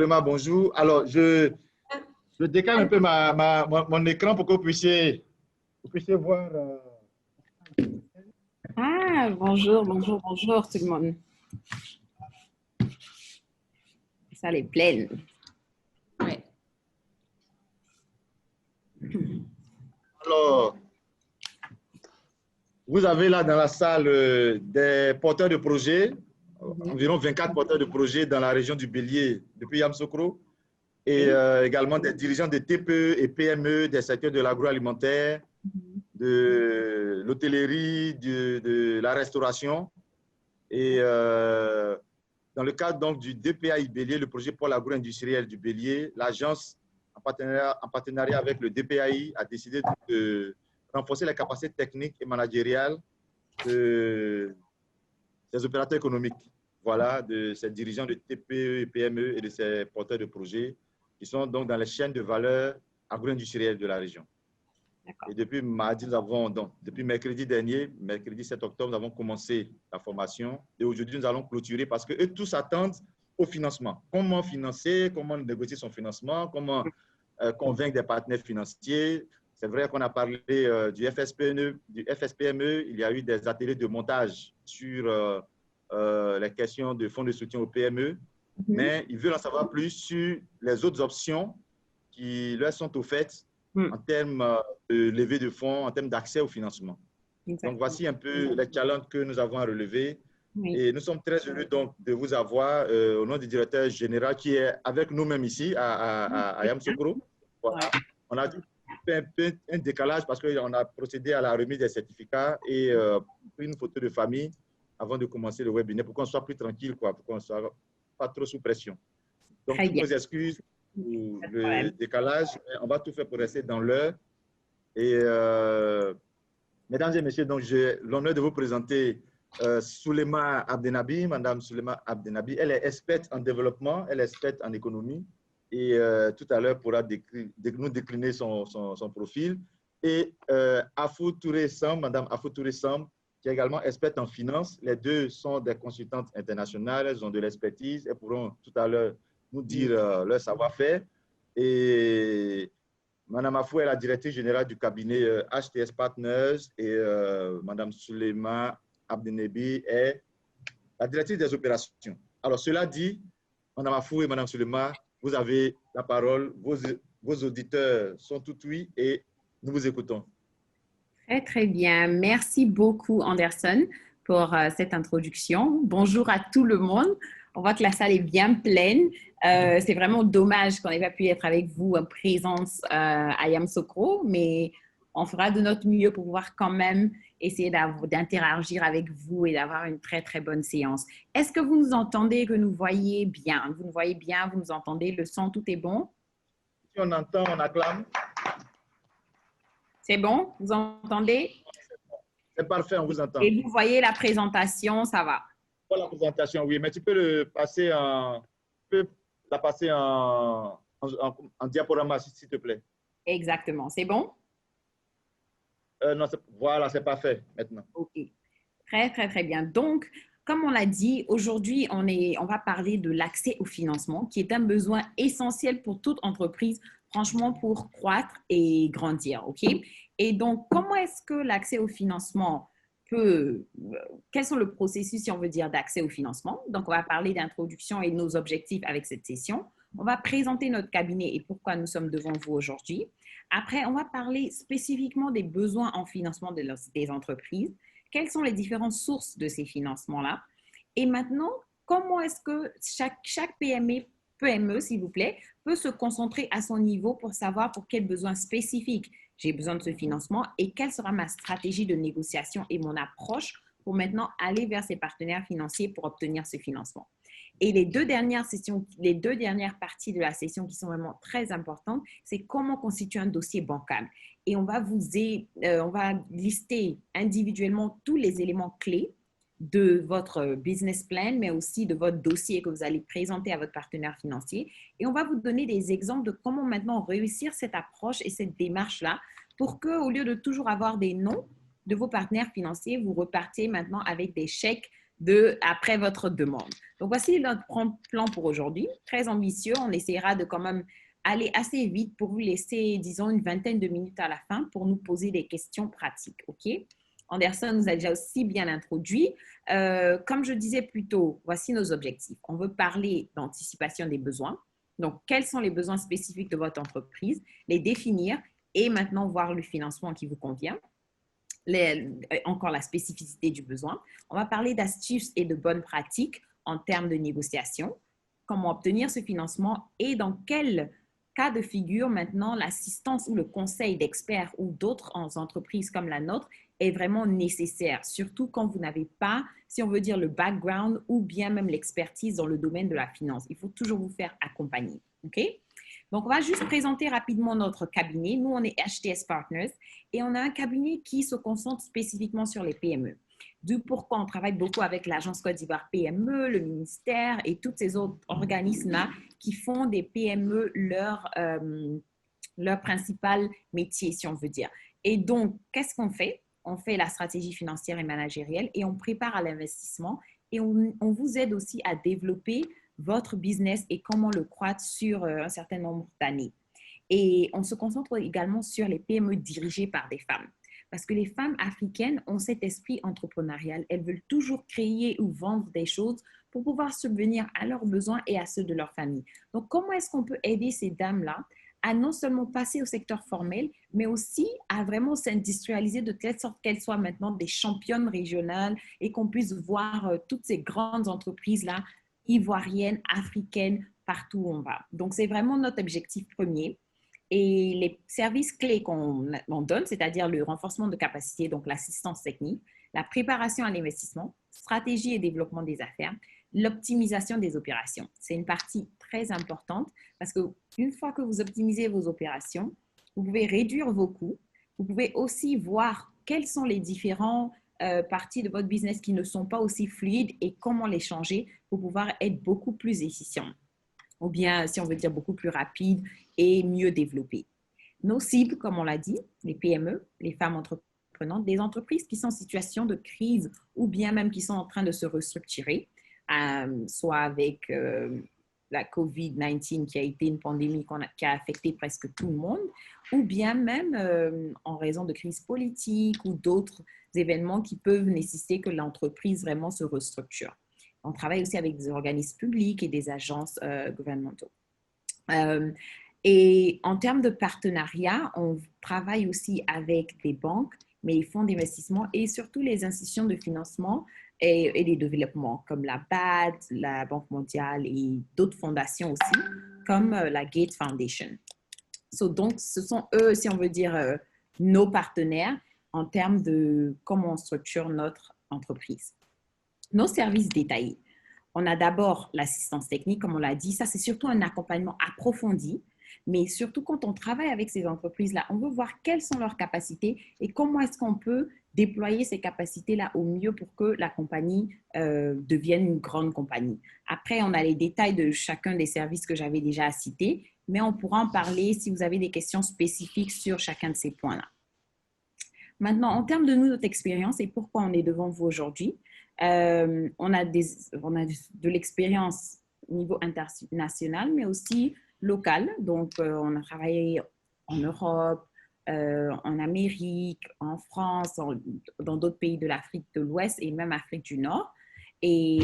Sulema, bonjour. Alors, je décale un peu mon écran pour que vous puissiez voir. Ah, bonjour tout le monde. La salle est pleine. Ouais. Alors, vous avez là dans la salle des porteurs de projets, environ 24 porteurs de projets dans la région du Bélier depuis Yamoussoukro, et également des dirigeants de TPE et PME des secteurs de l'agroalimentaire, de l'hôtellerie, de la restauration. Et dans le cadre donc, du DPAI Bélier, le projet pôle agro-industriel du Bélier, l'agence, en partenariat avec le DPAI, a décidé de renforcer les capacités techniques et managériales des opérateurs économiques. Voilà, de ces dirigeants de TPE et PME et de ces porteurs de projets qui sont donc dans les chaînes de valeur agro-industrielles de la région. Et depuis mardi, depuis mercredi dernier, mercredi 7 octobre, nous avons commencé la formation. Et aujourd'hui, nous allons clôturer parce qu'eux tous attendent au financement. Comment financer, comment négocier son financement, comment convaincre des partenaires financiers. C'est vrai qu'on a parlé du FSPME. Il y a eu des ateliers de montage sur les questions de fonds de soutien aux PME. Mais ils veulent en savoir plus sur les autres options qui leur sont offertes en termes de levée de fonds, en termes d'accès au financement. Exactement. Donc, voici un peu les challenges que nous avons à relever. Oui. Et nous sommes très heureux donc, de vous avoir au nom du directeur général qui est avec nous-mêmes ici à Yamoussoukro. Voilà. Ouais. On a fait un peu un décalage parce qu'on a procédé à la remise des certificats et pris une photo de famille avant de commencer le webinaire pour qu'on soit plus tranquille, quoi, pour qu'on ne soit pas trop sous pression. Donc, toutes nos excuses pour le décalage. On va tout faire pour rester dans l'heure. Et mesdames et messieurs, donc j'ai l'honneur de vous présenter Soulema Abdenabi. Madame Soulema Abdenabi, elle est experte en développement, elle est experte en économie. Et tout à l'heure pourra nous décliner son profil. Et Afou Touré Sam, Madame Afou Touré Sam, qui est également experte en finance. Les deux sont des consultantes internationales, elles ont de l'expertise. Elles pourront tout à l'heure nous dire leur savoir-faire. Et Madame Afou est la directrice générale du cabinet HTS Partners et Madame Soulema Abdenabi est la directrice des opérations. Alors, cela dit, Madame Afou et Madame Soulema, vous avez la parole. Vos auditeurs sont tout oui et nous vous écoutons. Très, très bien. Merci beaucoup, Anderson, pour cette introduction. Bonjour à tout le monde. On voit que la salle est bien pleine. C'est vraiment dommage qu'on n'ait pas pu être avec vous en présence à Yamoussoukro, mais on fera de notre mieux pour pouvoir quand même essayer d'interagir avec vous et d'avoir une très, très bonne séance. Est-ce que vous nous entendez, que nous voyez bien? Vous nous voyez bien, vous nous entendez, le son, tout est bon? Si on entend, on acclame. C'est bon? Vous entendez? C'est parfait, on vous entend. Et vous voyez la présentation, ça va? La présentation, oui, mais tu peux la passer en diaporama, s'il te plaît. Exactement. C'est bon? Non, voilà, c'est parfait maintenant. OK. Très, très, très bien. Donc, comme on l'a dit, aujourd'hui, on va parler de l'accès au financement, qui est un besoin essentiel pour toute entreprise, franchement, pour croître et grandir. OK? Et donc, comment est-ce que l'accès au financement quels sont le processus, si on veut dire, d'accès au financement? Donc, on va parler d'introduction et de nos objectifs avec cette session. On va présenter notre cabinet et pourquoi nous sommes devant vous aujourd'hui. Après, on va parler spécifiquement des besoins en financement des entreprises. Quelles sont les différentes sources de ces financements-là? Et maintenant, comment est-ce que chaque PME, s'il vous plaît, peut se concentrer à son niveau pour savoir pour quels besoins spécifiques j'ai besoin de ce financement et quelle sera ma stratégie de négociation et mon approche pour maintenant aller vers ces partenaires financiers pour obtenir ce financement. Et les deux dernières parties de la session qui sont vraiment très importantes, c'est comment constituer un dossier bancable. Et on va lister individuellement tous les éléments clés de votre business plan, mais aussi de votre dossier que vous allez présenter à votre partenaire financier. Et on va vous donner des exemples de comment maintenant réussir cette approche et cette démarche-là pour qu'au lieu de toujours avoir des noms de vos partenaires financiers, vous repartiez maintenant avec des chèques après votre demande. Donc, voici notre plan pour aujourd'hui. Très ambitieux. On essaiera de quand même aller assez vite pour vous laisser, disons, une vingtaine de minutes à la fin pour nous poser des questions pratiques. OK? Anderson nous a déjà aussi bien introduit. Comme je disais plus tôt, voici nos objectifs. On veut parler d'anticipation des besoins. Donc, quels sont les besoins spécifiques de votre entreprise, les définir et maintenant voir le financement qui vous convient. Encore la spécificité du besoin. On va parler d'astuces et de bonnes pratiques en termes de négociation, comment obtenir ce financement et dans quel cas de figure maintenant l'assistance ou le conseil d'experts ou d'autres entreprises comme la nôtre est vraiment nécessaire, surtout quand vous n'avez pas, si on veut dire, le background ou bien même l'expertise dans le domaine de la finance. Il faut toujours vous faire accompagner. OK? Donc, on va juste présenter rapidement notre cabinet. Nous, on est HTS Partners et on a un cabinet qui se concentre spécifiquement sur les PME. D'où pourquoi on travaille beaucoup avec l'Agence Côte d'Ivoire PME, le ministère et tous ces autres organismes-là qui font des PME leur principal métier, si on veut dire. Et donc, qu'est-ce qu'on fait? On fait la stratégie financière et managérielle et on prépare à l'investissement et on vous aide aussi à développer votre business et comment le croître sur un certain nombre d'années. Et on se concentre également sur les PME dirigées par des femmes. Parce que les femmes africaines ont cet esprit entrepreneurial. Elles veulent toujours créer ou vendre des choses pour pouvoir subvenir à leurs besoins et à ceux de leur famille. Donc, comment est-ce qu'on peut aider ces dames-là à non seulement passer au secteur formel, mais aussi à vraiment s'industrialiser de telle sorte qu'elles soient maintenant des championnes régionales et qu'on puisse voir toutes ces grandes entreprises-là ivoirienne, africaine, partout où on va. Donc, c'est vraiment notre objectif premier. Et les services clés qu'on donne, c'est-à-dire le renforcement de capacité, donc l'assistance technique, la préparation à l'investissement, stratégie et développement des affaires, l'optimisation des opérations. C'est une partie très importante parce qu'une fois que vous optimisez vos opérations, vous pouvez réduire vos coûts. Vous pouvez aussi voir quels sont les différents parties de votre business qui ne sont pas aussi fluides et comment les changer pour pouvoir être beaucoup plus efficient. Ou bien, si on veut dire, beaucoup plus rapide et mieux développé. Nos cibles, comme on l'a dit, les PME, les femmes entreprenantes, des entreprises qui sont en situation de crise ou bien même qui sont en train de se restructurer, soit avec la COVID-19 qui a été une pandémie qui a affecté presque tout le monde, ou bien même en raison de crises politiques ou d'autres événements qui peuvent nécessiter que l'entreprise vraiment se restructure. On travaille aussi avec des organismes publics et des agences gouvernementaux. Et en termes de partenariat, on travaille aussi avec des banques, mais les fonds d'investissement et surtout les institutions de financement et des développements comme la BAD, la Banque mondiale et d'autres fondations aussi, comme la Gates Foundation. Donc, ce sont eux, si on veut dire, nos partenaires en termes de comment on structure notre entreprise. Nos services détaillés. On a d'abord l'assistance technique, comme on l'a dit. Ça, c'est surtout un accompagnement approfondi. Mais surtout, quand on travaille avec ces entreprises-là, on veut voir quelles sont leurs capacités et comment est-ce qu'on peut déployer ces capacités-là au mieux pour que la compagnie devienne une grande compagnie. Après, on a les détails de chacun des services que j'avais déjà cités, mais on pourra en parler si vous avez des questions spécifiques sur chacun de ces points-là. Maintenant, en termes de notre expérience et pourquoi on est devant vous aujourd'hui, on a de l'expérience au niveau international, mais aussi local. Donc, on a travaillé en Europe, en Amérique, en France, dans d'autres pays de l'Afrique de l'Ouest et même Afrique du Nord. Et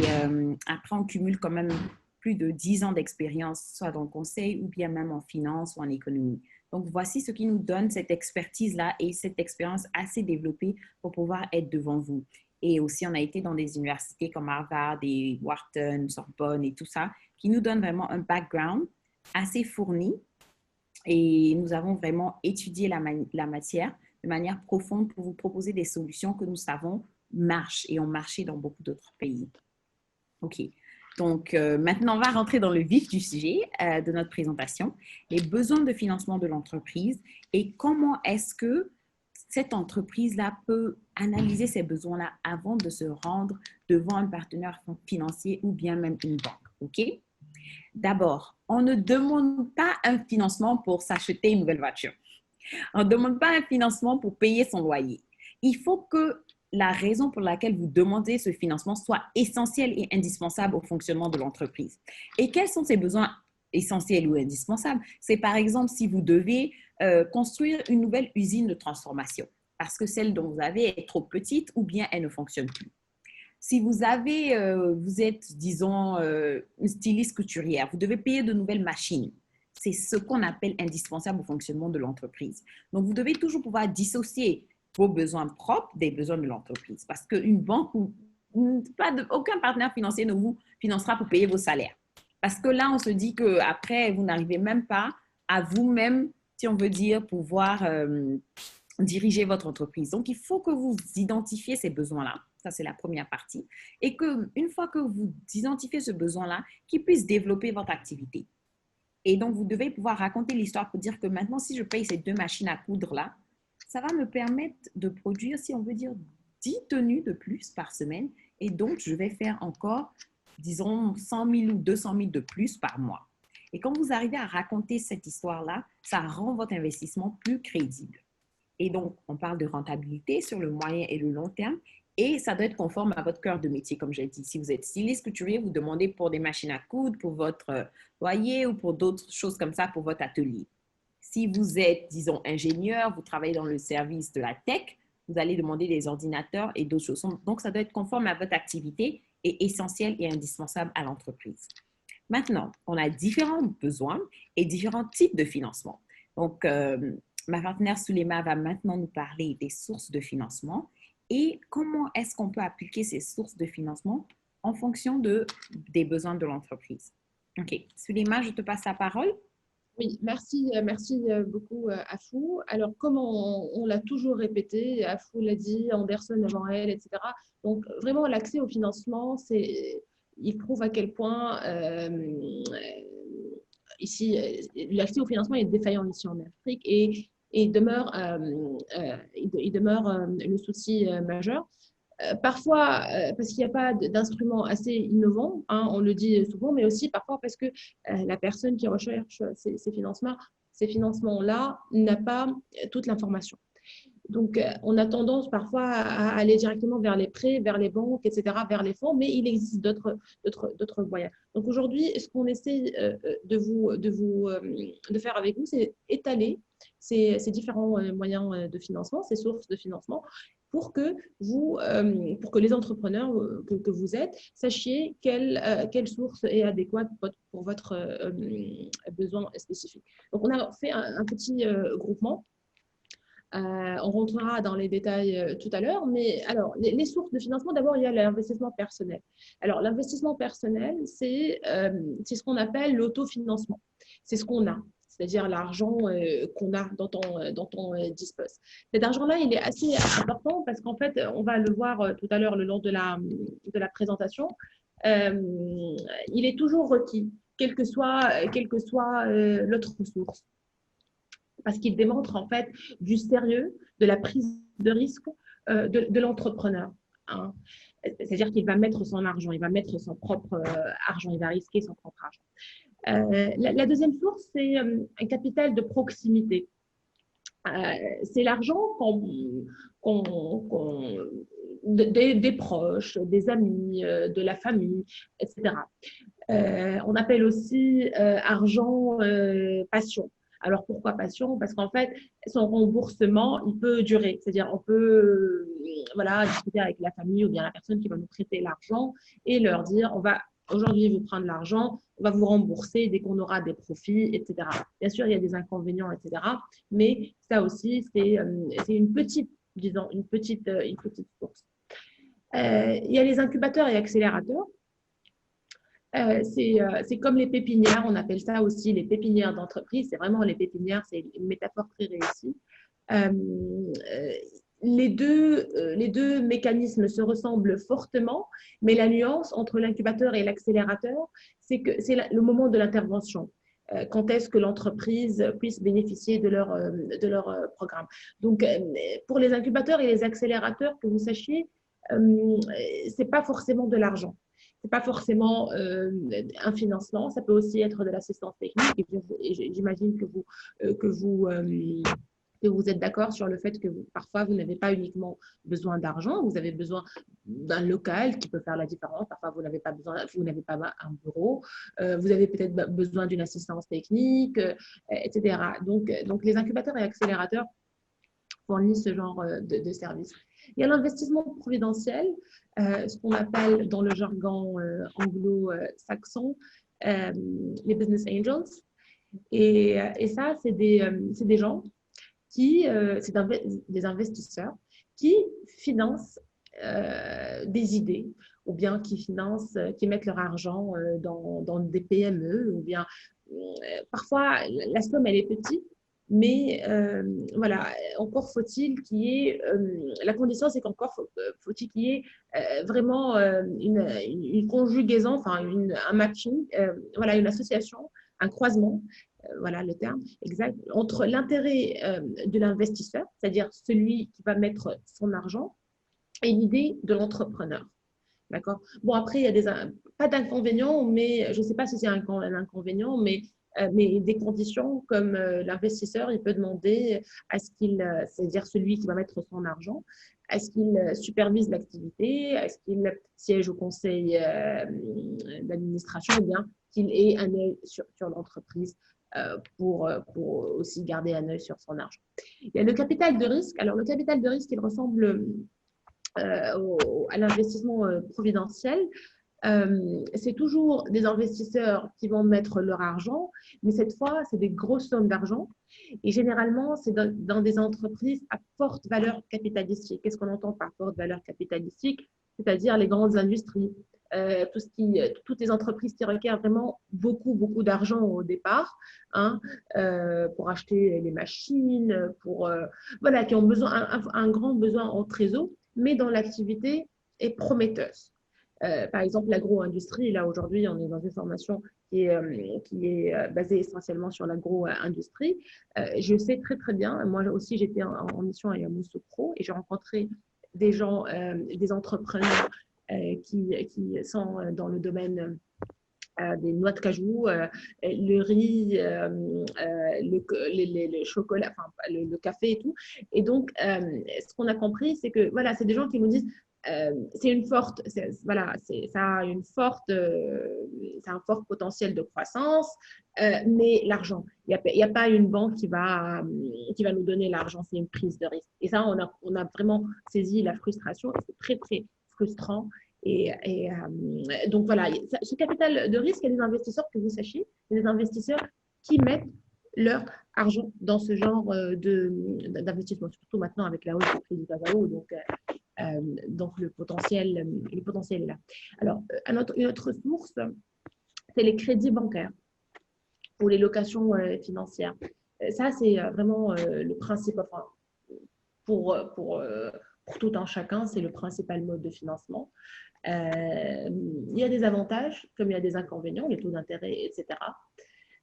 après, on cumule quand même plus de 10 ans d'expérience, soit dans le conseil ou bien même en finance ou en économie. Donc, voici ce qui nous donne cette expertise-là et cette expérience assez développée pour pouvoir être devant vous. Et aussi, on a été dans des universités comme Harvard et Wharton, Sorbonne et tout ça, qui nous donnent vraiment un background assez fourni. Et nous avons vraiment étudié la matière de manière profonde pour vous proposer des solutions que nous savons marchent et ont marché dans beaucoup d'autres pays. OK. Donc, maintenant, on va rentrer dans le vif du sujet de notre présentation, les besoins de financement de l'entreprise et comment est-ce que cette entreprise-là peut analyser ces besoins-là avant de se rendre devant un partenaire financier ou bien même une banque. OK? D'abord, on ne demande pas un financement pour s'acheter une nouvelle voiture. On ne demande pas un financement pour payer son loyer. Il faut que la raison pour laquelle vous demandez ce financement soit essentielle et indispensable au fonctionnement de l'entreprise. Et quels sont ces besoins essentiels ou indispensables? C'est par exemple si vous devez construire une nouvelle usine de transformation parce que celle dont vous avez est trop petite ou bien elle ne fonctionne plus. Si vous êtes, disons, une styliste couturière, vous devez payer de nouvelles machines. C'est ce qu'on appelle indispensable au fonctionnement de l'entreprise. Donc, vous devez toujours pouvoir dissocier vos besoins propres des besoins de l'entreprise parce qu'une banque ou aucun partenaire financier ne vous financera pour payer vos salaires. Parce que là, on se dit qu'après, vous n'arrivez même pas à vous-même, si on veut dire, pouvoir diriger votre entreprise. Donc, il faut que vous identifiez ces besoins-là. Ça, c'est la première partie. Et qu'une fois que vous identifiez ce besoin-là, qu'il puisse développer votre activité. Et donc, vous devez pouvoir raconter l'histoire pour dire que maintenant, si je paye ces 2 machines à coudre-là, ça va me permettre de produire, si on veut dire, 10 tenues de plus par semaine. Et donc, je vais faire encore, disons, 100 000 ou 200 000 de plus par mois. Et quand vous arrivez à raconter cette histoire-là, ça rend votre investissement plus crédible. Et donc, on parle de rentabilité sur le moyen et le long terme. Et ça doit être conforme à votre cœur de métier, comme j'ai dit. Si vous êtes styliste couturier, vous demandez pour des machines à coudre, pour votre foyer ou pour d'autres choses comme ça pour votre atelier. Si vous êtes, disons, ingénieur, vous travaillez dans le service de la tech, vous allez demander des ordinateurs et d'autres choses. Donc, ça doit être conforme à votre activité et essentiel et indispensable à l'entreprise. Maintenant, on a différents besoins et différents types de financement. Donc, ma partenaire Souleyma va maintenant nous parler des sources de financement et comment est-ce qu'on peut appliquer ces sources de financement en fonction des besoins de l'entreprise. OK. Souleyma, je te passe la parole. Oui, merci beaucoup Afou. Alors, comme on l'a toujours répété, Afou l'a dit, Anderson avant elle, etc. Donc, vraiment, l'accès au financement, il prouve à quel point ici, l'accès au financement est défaillant ici en Afrique et il demeure le souci majeur. Parfois, parce qu'il n'y a pas d'instruments assez innovants, hein, on le dit souvent, mais aussi parfois parce que la personne qui recherche ces financements-là n'a pas toute l'information. Donc, on a tendance parfois à aller directement vers les prêts, vers les banques, etc., vers les fonds, mais il existe d'autres moyens. Donc, aujourd'hui, ce qu'on essaie de faire avec vous, c'est étaler ces différents moyens de financement, ces sources de financement, pour que les entrepreneurs que vous êtes sachiez quelle source est adéquate pour votre besoin spécifique. Donc, on a fait un petit groupement. On rentrera dans les détails tout à l'heure, mais alors, les sources de financement, d'abord, il y a l'investissement personnel. Alors, l'investissement personnel, c'est ce qu'on appelle l'autofinancement. C'est ce qu'on a, c'est-à-dire l'argent qu'on a, dont on dispose. Cet argent-là, il est assez important parce qu'en fait, on va le voir tout à l'heure le long de la présentation, il est toujours requis, quelle que soit l'autre source, parce qu'il démontre en fait du sérieux, de la prise de risque de l'entrepreneur. Hein. C'est-à-dire qu'il va mettre son argent, il va mettre son propre argent, il va risquer son propre argent. La deuxième source, c'est un capital de proximité. C'est l'argent des proches, des amis, de la famille, etc. On appelle aussi argent passion. Alors, pourquoi passion? Parce qu'en fait, son remboursement, il peut durer. C'est-à-dire, on peut discuter avec la famille ou bien la personne qui va nous prêter l'argent et leur dire, on va aujourd'hui vous prendre l'argent, on va vous rembourser dès qu'on aura des profits, etc. Bien sûr, il y a des inconvénients, etc. Mais ça aussi, c'est une petite source. Il y a les incubateurs et accélérateurs. C'est comme les pépinières, on appelle ça aussi les pépinières d'entreprise. C'est vraiment les pépinières, c'est une métaphore très réussie. Les deux mécanismes se ressemblent fortement, mais la nuance entre l'incubateur et l'accélérateur, c'est que c'est le moment de l'intervention. Quand est-ce que l'entreprise puisse bénéficier de leur programme. Donc, pour les incubateurs et les accélérateurs, que vous sachiez, ce n'est pas forcément de l'argent. Ce n'est pas forcément un financement, ça peut aussi être de l'assistance technique. Et j'imagine que que vous êtes d'accord sur le fait que parfois, vous n'avez pas uniquement besoin d'argent, vous avez besoin d'un local qui peut faire la différence. Parfois, vous n'avez pas un bureau, vous avez peut-être besoin d'une assistance technique, etc. Donc, les incubateurs et accélérateurs fournissent ce genre de services. Il y a l'investissement providentiel, ce qu'on appelle dans le jargon anglo-saxon les business angels. Et ça, c'est des gens c'est des investisseurs qui financent des idées ou bien qui mettent leur argent dans des PME ou bien parfois la somme elle est petite, mais voilà, encore faut-il qu'il y ait, la condition c'est qu'encore faut-il qu'il y ait vraiment une conjugaison, enfin un matching, voilà, une association, un croisement, voilà le terme exact, entre l'intérêt de l'investisseur, c'est-à-dire celui qui va mettre son argent, et l'idée de l'entrepreneur. D'accord. Bon, après, il y a pas d'inconvénients, mais je ne sais pas si c'est un inconvénient, mais des conditions comme l'investisseur, il peut demander à ce c'est-à-dire celui qui va mettre son argent, à ce qu'il supervise l'activité, à ce qu'il siège au conseil d'administration, ou bien qu'il ait un œil sur l'entreprise pour aussi garder un œil sur son argent. Il y a le capital de risque. Alors, le capital de risque, il ressemble à l'investissement providentiel. C'est toujours des investisseurs qui vont mettre leur argent, mais cette fois, c'est des grosses sommes d'argent. Et généralement, c'est dans des entreprises à forte valeur capitalistique. Qu'est-ce qu'on entend par forte valeur capitalistique? C'est-à-dire les grandes industries, toutes les entreprises qui requièrent vraiment beaucoup, beaucoup d'argent au départ, hein, pour acheter les machines, voilà, qui ont besoin, un grand besoin en trésor, mais dont l'activité est prometteuse. Par exemple, l'agro-industrie, là aujourd'hui, on est dans une formation qui est basée essentiellement sur l'agro-industrie. Je sais très très bien, moi aussi j'étais en mission à Yamoussoukro et j'ai rencontré des gens, des entrepreneurs qui sont dans le domaine des noix de cajou, le riz, le chocolat, enfin le café et tout. Et donc, ce qu'on a compris, c'est que voilà, c'est des gens qui nous disent c'est un fort potentiel de croissance, mais l'argent, il n'y a pas une banque qui va nous donner l'argent, c'est une prise de risque. Et ça, on a vraiment saisi la frustration, c'est très, très frustrant. Donc voilà, ce capital de risque, il y a des investisseurs, que vous sachiez, il y a des investisseurs qui mettent leur argent dans ce genre d'investissement, surtout maintenant avec la hausse du prix du cacao. Donc le potentiel est là. Alors, une autre source, c'est les crédits bancaires ou les locations financières. Ça, c'est vraiment le principe, enfin, pour tout un chacun, c'est le principal mode de financement. Il y a des avantages, comme il y a des inconvénients, les taux d'intérêt, etc.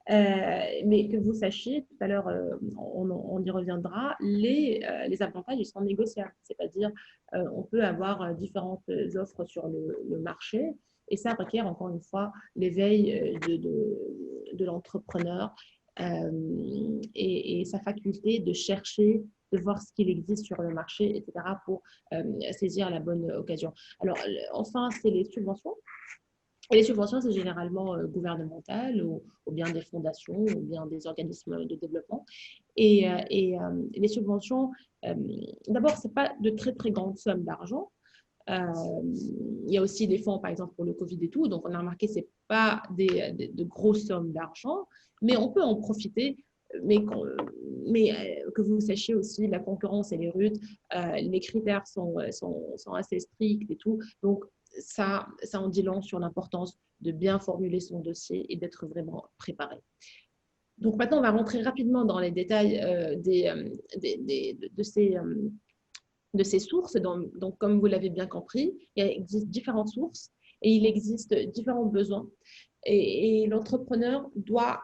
Mais que vous sachiez, tout à l'heure, on y reviendra, les avantages, ils sont négociables. C'est-à-dire, on peut avoir différentes offres sur le marché et ça requiert, encore une fois, l'éveil de l'entrepreneur et sa faculté de chercher, de voir ce qu'il existe sur le marché, etc., pour saisir la bonne occasion. Alors, enfin, c'est les subventions. Et les subventions, c'est généralement gouvernemental ou bien des fondations ou bien des organismes de développement. Et les subventions, d'abord, ce n'est pas de très, très grandes sommes d'argent. Il y a aussi des fonds, par exemple, pour le Covid et tout. Donc, on a remarqué que ce n'est pas de grosses sommes d'argent, mais on peut en profiter. Mais que vous sachiez aussi, la concurrence, elle est rude. Les critères sont assez stricts et tout. Donc, ça en dit long sur l'importance de bien formuler son dossier et d'être vraiment préparé. Donc maintenant, on va rentrer rapidement dans les détails de ces sources. Donc, comme vous l'avez bien compris, il existe différentes sources et il existe différents besoins. Et l'entrepreneur doit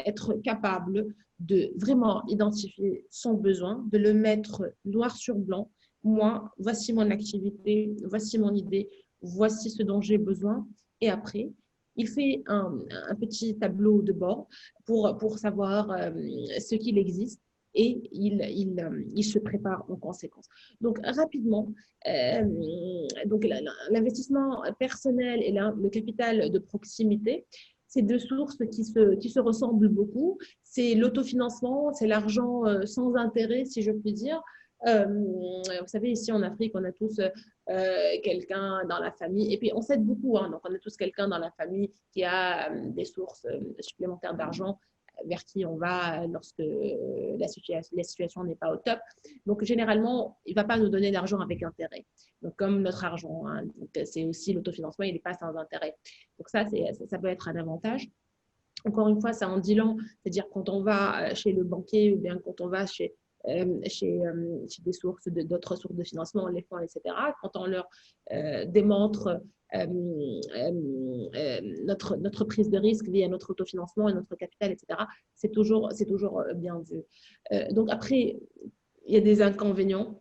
être capable de vraiment identifier son besoin, de le mettre noir sur blanc. Moi, voici mon activité, voici mon idée, voici ce dont j'ai besoin. Et après, il fait un petit tableau de bord pour savoir ce qu'il existe et il se prépare en conséquence. Donc, rapidement, donc l'investissement personnel et le capital de proximité, c'est deux sources qui se ressemblent beaucoup. C'est l'autofinancement, c'est l'argent sans intérêt, si je puis dire. Vous savez, ici en Afrique, on a tous quelqu'un dans la famille, et puis on s'aide beaucoup, hein, donc on a tous quelqu'un dans la famille qui a des sources supplémentaires d'argent vers qui on va lorsque la situation n'est pas au top. Donc, généralement, il ne va pas nous donner d'argent avec intérêt. Donc, comme notre argent, hein, c'est aussi l'autofinancement, il n'est pas sans intérêt. Donc, ça peut être un avantage. Encore une fois, ça en dit long, c'est-à-dire quand on va chez le banquier ou bien quand on va chez des sources, d'autres sources de financement, les fonds, etc. Quand on leur démontre notre prise de risque via notre autofinancement et notre capital, etc., c'est toujours bien vu. Donc après, il y a des inconvénients.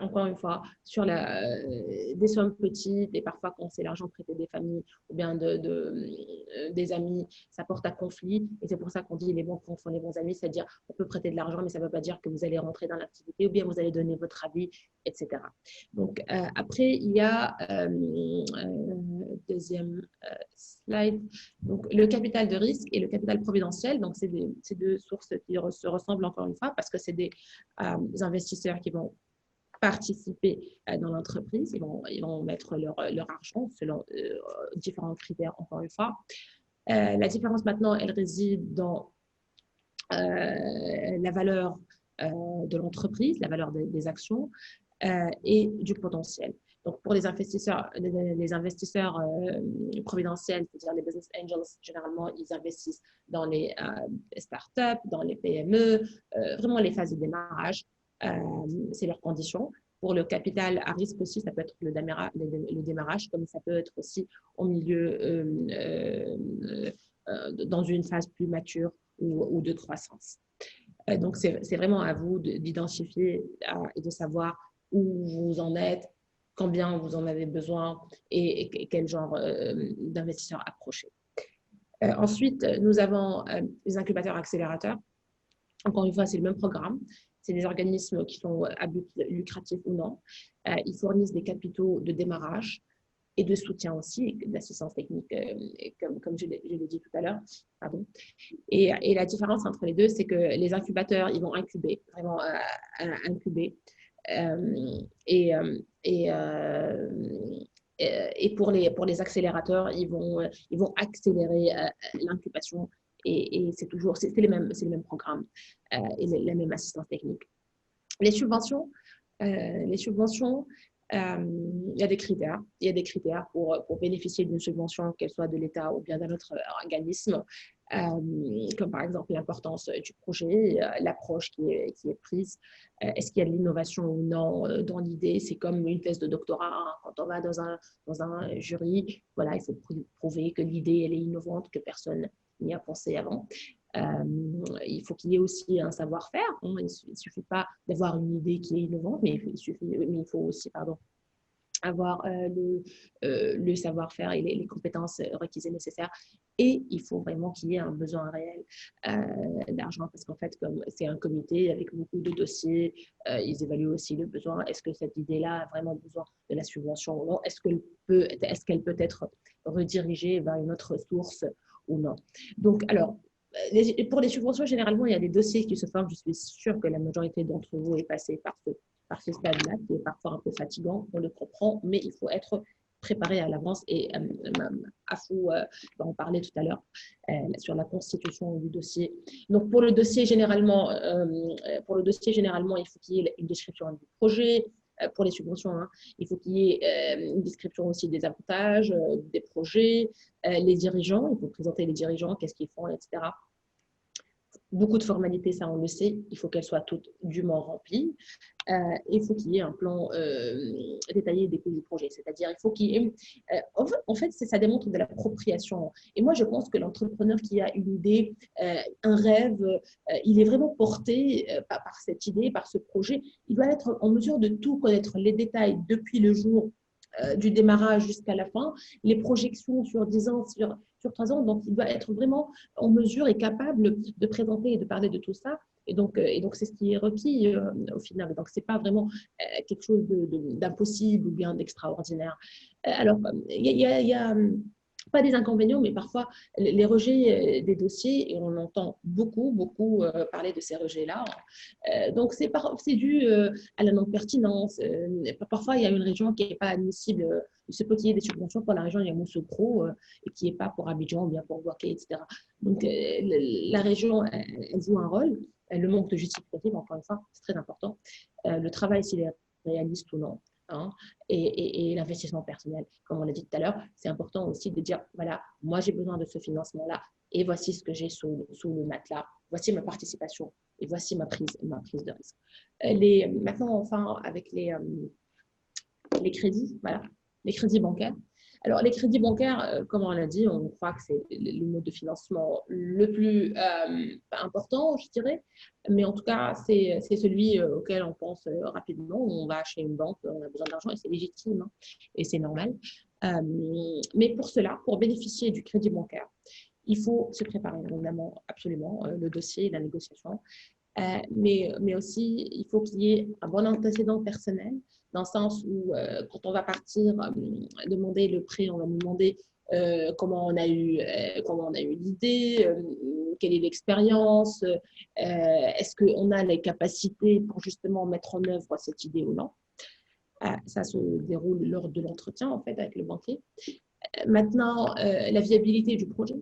Encore une fois, sur des sommes petites et parfois quand c'est l'argent prêté des familles ou bien des amis, ça porte à conflit. Et c'est pour ça qu'on dit les bons comptes sont les bons amis, c'est-à-dire on peut prêter de l'argent, mais ça ne veut pas dire que vous allez rentrer dans l'activité ou bien vous allez donner votre avis, etc. Donc après, il y a deuxième slide, donc le capital de risque et le capital providentiel. Donc c'est deux sources qui se ressemblent encore une fois parce que c'est des investisseurs qui vont participer dans l'entreprise, ils vont mettre leur argent selon différents critères, encore une fois. La différence maintenant, elle réside dans la valeur de l'entreprise, la valeur des actions et du potentiel. Donc, pour les investisseurs providentiels, c'est-à-dire les business angels, généralement, ils investissent dans les startups, dans les PME, vraiment les phases de démarrage. C'est leurs conditions. Pour le capital à risque aussi, ça peut être le démarrage, comme ça peut être aussi au milieu, dans une phase plus mature ou de croissance. Donc, c'est vraiment à vous d'identifier et de savoir où vous en êtes, combien vous en avez besoin et quel genre d'investisseur approcher. Ensuite, nous avons les incubateurs accélérateurs. Encore une fois, c'est le même programme. C'est des organismes qui sont à but lucratif ou non. Ils fournissent des capitaux de démarrage et de soutien aussi, d'assistance technique, comme je l'ai dit tout à l'heure. Et la différence entre les deux, c'est que les incubateurs, ils vont incuber, vraiment incuber. Et pour les accélérateurs, ils vont accélérer l'incubation. Et c'est les mêmes programmes et la même assistance technique. Les subventions, il y a des critères. Il y a des critères pour bénéficier d'une subvention, qu'elle soit de l'État ou bien d'un autre organisme, comme par exemple l'importance du projet, l'approche qui est prise. Est-ce qu'il y a de l'innovation ou non dans l'idée? C'est comme une thèse de doctorat. Hein. Quand on va dans un jury, voilà, il faut prouver que l'idée elle est innovante, que personne n'y a pensé avant. Il faut qu'il y ait aussi un savoir-faire. Hein. Il ne suffit pas d'avoir une idée qui est innovante, mais il faut aussi avoir le savoir-faire et les compétences requises et nécessaires. Et il faut vraiment qu'il y ait un besoin réel d'argent parce qu'en fait, comme c'est un comité avec beaucoup de dossiers, ils évaluent aussi le besoin. Est-ce que cette idée-là a vraiment besoin de la subvention ou non? Est-ce qu'elle peut être redirigée vers une autre source ou non? Donc, alors, pour les subventions, généralement, il y a des dossiers qui se forment. Je suis sûre que la majorité d'entre vous est passée par ce stade-là, qui est parfois un peu fatigant, on le comprend, mais il faut être préparé à l'avance. Et Afou va en parler tout à l'heure sur la constitution du dossier. Donc, pour le dossier, généralement, il faut qu'il y ait une description du projet. Pour les subventions, hein, il faut qu'il y ait une description aussi des avantages, des projets, les dirigeants, il faut présenter les dirigeants, qu'est-ce qu'ils font, etc. Beaucoup de formalités, ça on le sait, il faut qu'elles soient toutes dûment remplies. Il faut qu'il y ait un plan détaillé des coûts du projet, c'est-à-dire il faut qu'il y ait… en fait, ça démontre de l'appropriation. Et moi, je pense que l'entrepreneur qui a une idée, un rêve, il est vraiment porté par cette idée, par ce projet. Il doit être en mesure de tout connaître, les détails depuis le jour du démarrage jusqu'à la fin, les projections sur 10 ans, sur 3 ans. Donc, il doit être vraiment en mesure et capable de présenter et de parler de tout ça. Et donc c'est ce qui est requis au final. Donc, ce n'est pas vraiment quelque chose d'impossible ou bien d'extraordinaire. Alors, il y a pas des inconvénients, mais parfois les rejets des dossiers, et on entend beaucoup parler de ces rejets-là. Donc, c'est dû à la non-pertinence. Parfois, il y a une région qui n'est pas admissible. Il se peut qu'il y ait des subventions pour la région Yamoussoukro et qui n'est pas pour Abidjan ou bien pour Bouaké, etc. Donc, la région, elle joue un rôle. Le manque de justificatif, encore une fois, c'est très important. Le travail, s'il est réaliste ou non. Hein, et l'investissement personnel, comme on l'a dit tout à l'heure, c'est important aussi de dire, voilà, moi j'ai besoin de ce financement-là et voici ce que j'ai sous le matelas, voici ma participation et voici ma prise de risque. Maintenant, enfin, avec les crédits, voilà, les crédits bancaires. Alors, les crédits bancaires, comme on l'a dit, on croit que c'est le mode de financement le plus important, je dirais. Mais en tout cas, c'est celui auquel on pense rapidement. On va chez une banque, on a besoin d'argent et c'est légitime hein, et c'est normal. Mais pour cela, pour bénéficier du crédit bancaire, il faut se préparer, évidemment, absolument, le dossier, la négociation. Mais aussi, il faut qu'il y ait un bon antécédent personnel, dans le sens où quand on va partir demander le prêt, on va nous demander comment on a eu l'idée, quelle est l'expérience, est-ce qu'on a les capacités pour justement mettre en œuvre cette idée ou non. Ça se déroule lors de l'entretien, en fait, avec le banquier. Maintenant, la viabilité du projet,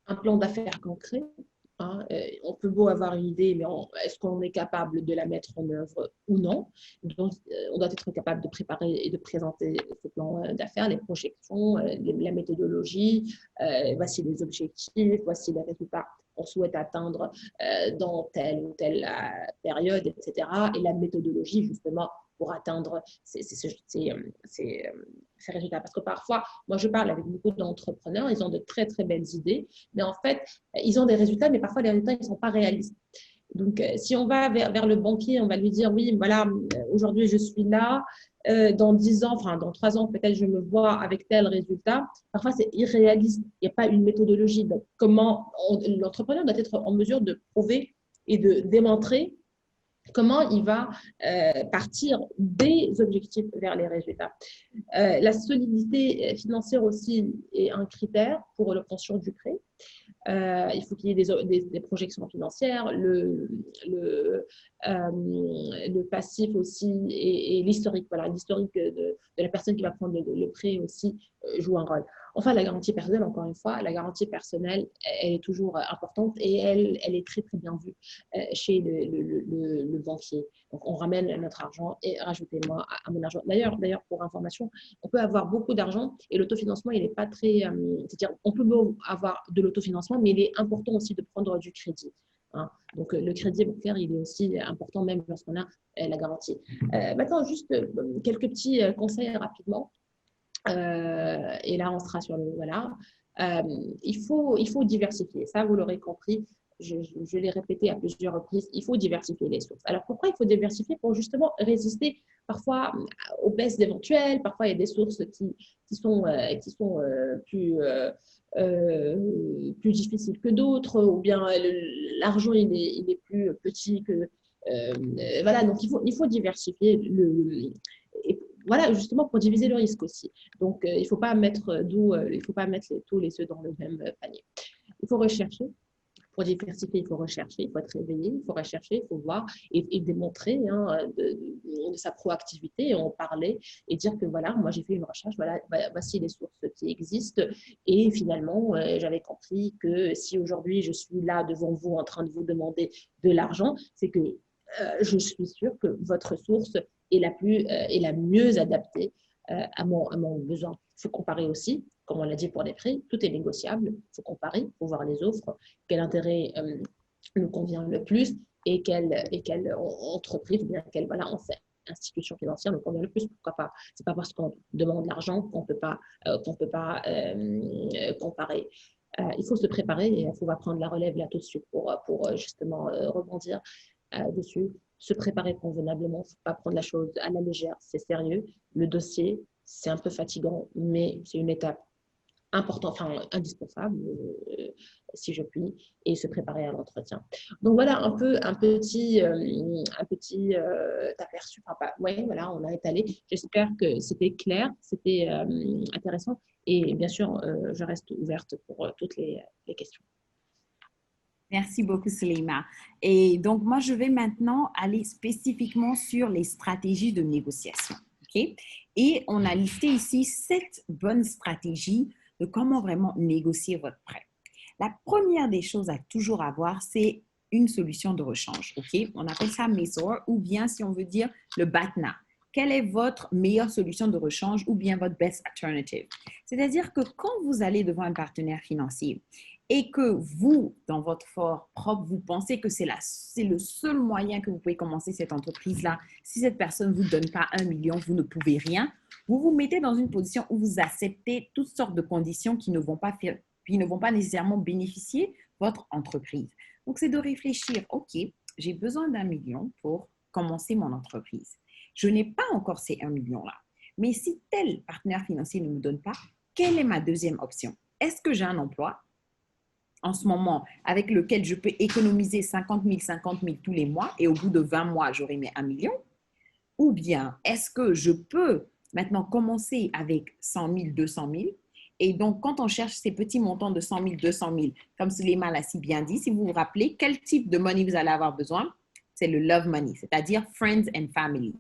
un plan d'affaires concret. Hein, on peut beau avoir une idée, mais est-ce qu'on est capable de la mettre en œuvre ou non? Donc, on doit être capable de préparer et de présenter ce plan d'affaires, les projections, la méthodologie, voici les objectifs, voici les résultats qu'on souhaite atteindre dans telle ou telle période, etc. Et la méthodologie, justement, pour atteindre ces résultats. Parce que parfois, moi, je parle avec beaucoup d'entrepreneurs, ils ont de très, très belles idées, mais en fait, ils ont des résultats, mais parfois, les résultats, ils ne sont pas réalistes. Donc, si on va vers le banquier, on va lui dire, oui, voilà, aujourd'hui, je suis là, dans 10 ans, enfin, dans 3 ans, peut-être, je me vois avec tel résultat. Parfois, c'est irréaliste. Il n'y a pas une méthodologie. Donc, l'entrepreneur doit être en mesure de prouver et de démontrer comment il va partir des objectifs vers les résultats. La solidité financière aussi est un critère pour l'obtention du prêt. Il faut qu'il y ait des projections financières, le passif aussi et l'historique. Voilà, l'historique de la personne qui va prendre le prêt aussi joue un rôle. Enfin, la garantie personnelle, encore une fois, la garantie personnelle, elle est toujours importante et elle est très, très bien vue chez le banquier. Donc, on ramène notre argent et rajoutez-moi à mon argent. D'ailleurs, pour information, on peut avoir beaucoup d'argent et l'autofinancement, il n'est pas très… c'est-à-dire, on peut avoir de l'autofinancement, mais il est important aussi de prendre du crédit. Hein. Donc, le crédit bancaire, il est aussi important, même lorsqu'on a la garantie. Maintenant, juste quelques petits conseils rapidement. Et là, on sera sur le… Voilà. Il faut diversifier. Ça, vous l'aurez compris. Je l'ai répété à plusieurs reprises, il faut diversifier les sources. Alors, pourquoi il faut diversifier? Pour justement résister parfois aux baisses éventuelles. Parfois, il y a des sources qui sont plus difficiles que d'autres, ou bien l'argent, il est plus petit que… voilà, donc il faut diversifier voilà, justement pour diviser le risque aussi. Donc, il ne faut pas mettre tous les œufs dans le même panier. Il faut rechercher. Pour diversifier, il faut rechercher, il faut être réveillé, il faut rechercher, il faut voir et démontrer de sa proactivité, et en parler et dire que voilà, moi j'ai fait une recherche, voilà, voici les sources qui existent et finalement j'avais compris que si aujourd'hui je suis là devant vous en train de vous demander de l'argent, c'est que je suis sûre que votre source est la mieux adaptée à mon besoin. Il faut comparer aussi, comme on l'a dit pour les prix, tout est négociable. Il faut comparer, il faut voir les offres, quel intérêt nous convient le plus et quelle entreprise ou bien quelle institution financière nous convient le plus. Pourquoi pas? C'est pas parce qu'on demande l'argent qu'on peut pas comparer. Il faut se préparer et il faut prendre la relève là tout de suite pour justement rebondir dessus. Se préparer convenablement, il ne faut pas prendre la chose à la légère, c'est sérieux. Le dossier, c'est un peu fatigant, mais c'est une étape important, enfin indispensable, si je puis, et se préparer à l'entretien. Donc voilà un petit aperçu. Enfin, ouais, voilà, on a étalé. J'espère que c'était clair, c'était intéressant. Et bien sûr, je reste ouverte pour toutes les questions. Merci beaucoup, Suleima. Et donc, moi, je vais maintenant aller spécifiquement sur les stratégies de négociation. OK? Et on a listé ici 7 bonnes stratégies de comment vraiment négocier votre prêt. La première des choses à toujours avoir, c'est une solution de rechange. OK? On appelle ça MESOR ou bien, si on veut dire, le BATNA. Quelle est votre meilleure solution de rechange ou bien votre best alternative? C'est-à-dire que quand vous allez devant un partenaire financier, et que vous, dans votre fort propre, vous pensez que c'est le seul moyen que vous pouvez commencer cette entreprise-là, si cette personne ne vous donne pas 1 million, vous ne pouvez rien, vous vous mettez dans une position où vous acceptez toutes sortes de conditions qui ne vont pas nécessairement bénéficier votre entreprise. Donc, c'est de réfléchir, OK, j'ai besoin d'1 million pour commencer mon entreprise. Je n'ai pas encore ces 1 million-là. Mais si tel partenaire financier ne me donne pas, quelle est ma deuxième option? Est-ce que j'ai un emploi en ce moment avec lequel je peux économiser 50 000 tous les mois et au bout de 20 mois, j'aurai mes 1 million? Ou bien, est-ce que je peux maintenant commencer avec 100 000, 200 000? Et donc, quand on cherche ces petits montants de 100 000, 200 000, comme Suleiman l'a si bien dit, si vous vous rappelez, quel type de money vous allez avoir besoin? C'est le love money, c'est-à-dire friends and family,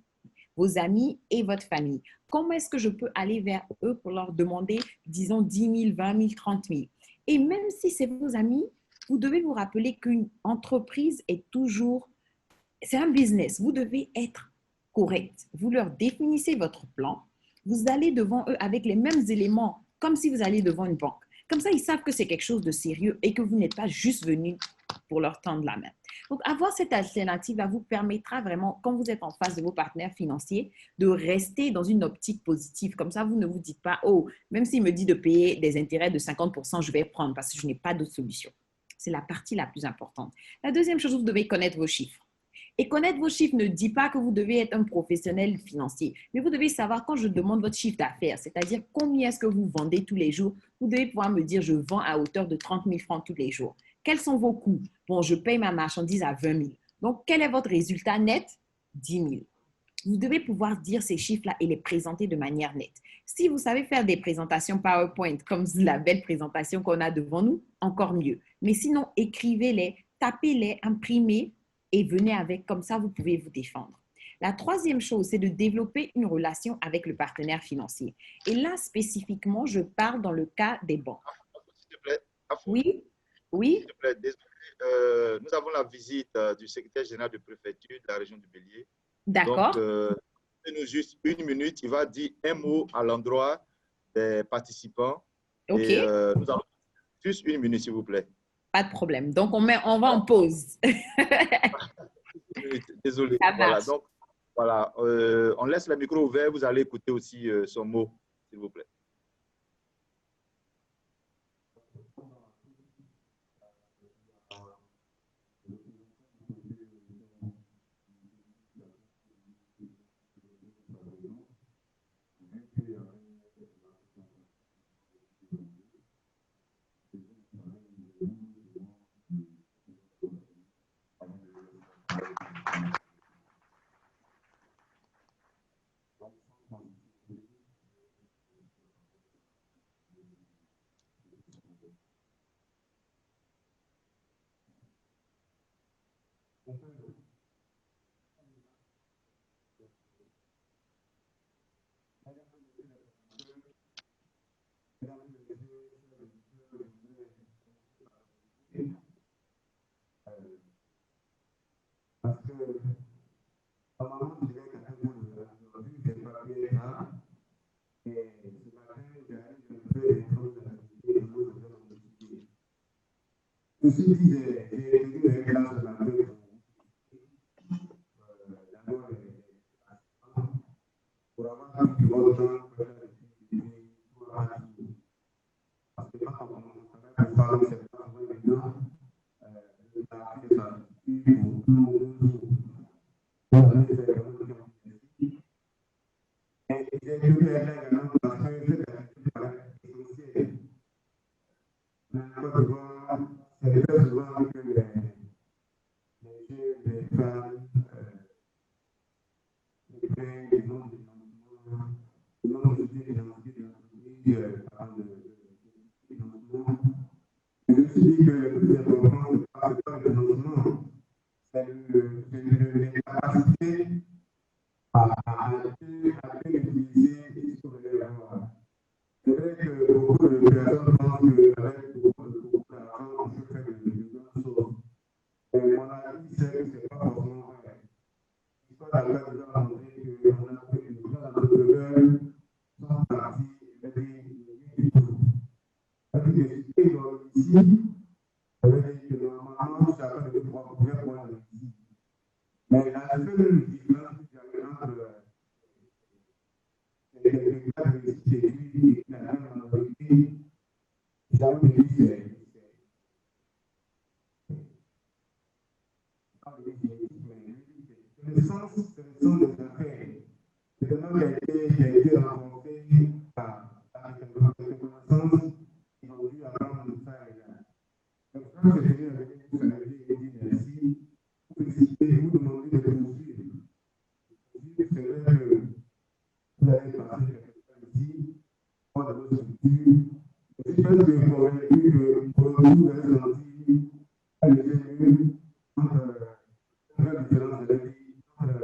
vos amis et votre famille. Comment est-ce que je peux aller vers eux pour leur demander, disons, 10 000, 20 000, 30 000? Et même si c'est vos amis, vous devez vous rappeler qu'une entreprise est toujours, c'est un business. Vous devez être correct. Vous leur définissez votre plan. Vous allez devant eux avec les mêmes éléments, comme si vous alliez devant une banque. Comme ça, ils savent que c'est quelque chose de sérieux et que vous n'êtes pas juste venu pour leur tendre la main. Donc, avoir cette alternative vous permettra vraiment, quand vous êtes en face de vos partenaires financiers, de rester dans une optique positive. Comme ça, vous ne vous dites pas, oh, même s'il me dit de payer des intérêts de 50%, je vais prendre parce que je n'ai pas d'autre solution. C'est la partie la plus importante. La deuxième chose, vous devez connaître vos chiffres. Et connaître vos chiffres ne dit pas que vous devez être un professionnel financier, mais vous devez savoir quand je demande votre chiffre d'affaires, c'est-à-dire combien est-ce que vous vendez tous les jours, vous devez pouvoir me dire je vends à hauteur de 30 000 francs tous les jours. Quels sont vos coûts? Bon, je paye ma marchandise à 20 000. Donc, quel est votre résultat net? 10 000. Vous devez pouvoir dire ces chiffres-là et les présenter de manière nette. Si vous savez faire des présentations PowerPoint, comme la belle présentation qu'on a devant nous, encore mieux. Mais sinon, écrivez-les, tapez-les, imprimez et venez avec, comme ça, vous pouvez vous défendre. La troisième chose, c'est de développer une relation avec le partenaire financier. Et là, spécifiquement, je parle dans le cas des banques. S'il te plaît, Oui, oui. s'il te plaît, désolé. Nous avons la visite du secrétaire général de préfecture de la région du Bélier. D'accord. Donc, nous juste 1 minute. Il va dire un mot à l'endroit des participants. OK. Et nous avons juste 1 minute, s'il vous plaît. Pas de problème. Donc, on va en pause. Désolé. Ça Voilà. marche. Donc, voilà. On laisse le micro ouvert. Vous allez écouter aussi son mot, s'il vous plaît. Parce que, normalement, je dirais qu'à tout le monde, aujourd'hui, je n'ai pas bien là. Et ce matin, j'arrive un peu les choses d'activité et nous devons nous motiver. Ceci dit, j'ai tenu un classe de la paix pour avoir plus de bon temps pour faire des activités pour la vie. Parce que quand on travaille pour parler, c'est pas vraiment évident. La vie est ça. Pour tout le monde. Et j'ai dû faire également parce que cette activité est essentielle. dossier financier de l'entreprise par le financement. Je me suis dit que le plus important, ce n'est pas le financement, c'est les capacités à utiliser ce que vous allez avoir. C'est vrai que beaucoup de personnes pensent qu'avec beaucoup d'argent, on peut faire de grandes choses. Et mon avis, c'est que ce n'est pas forcément vrai. L'histoire d'affaires nous a montré qu'on a fait de grands entrepreneurs sont partis et rien du tout. Avec les idées qu'ils ont ici, ça veut dire que normalement, chacun devait pouvoir ici. Mais la seule différence qu'il y a entre les cas de réussite et puis la même minorité, j'avoue que c'est le sens des affaires. C'est un homme qui a été rencontré par quelques connaissances qui ont dû apprendre ça et là. Donc, quand je suis venu avec vous, ça dit merci, vous félicitez, vous demandez de poursuivre. C'est vrai que vous avez passé quelque chose ici, moi dans votre structure. Je suis presque convaincu que pour vous avez senti un léger mieux entre la différence de la vie, entre la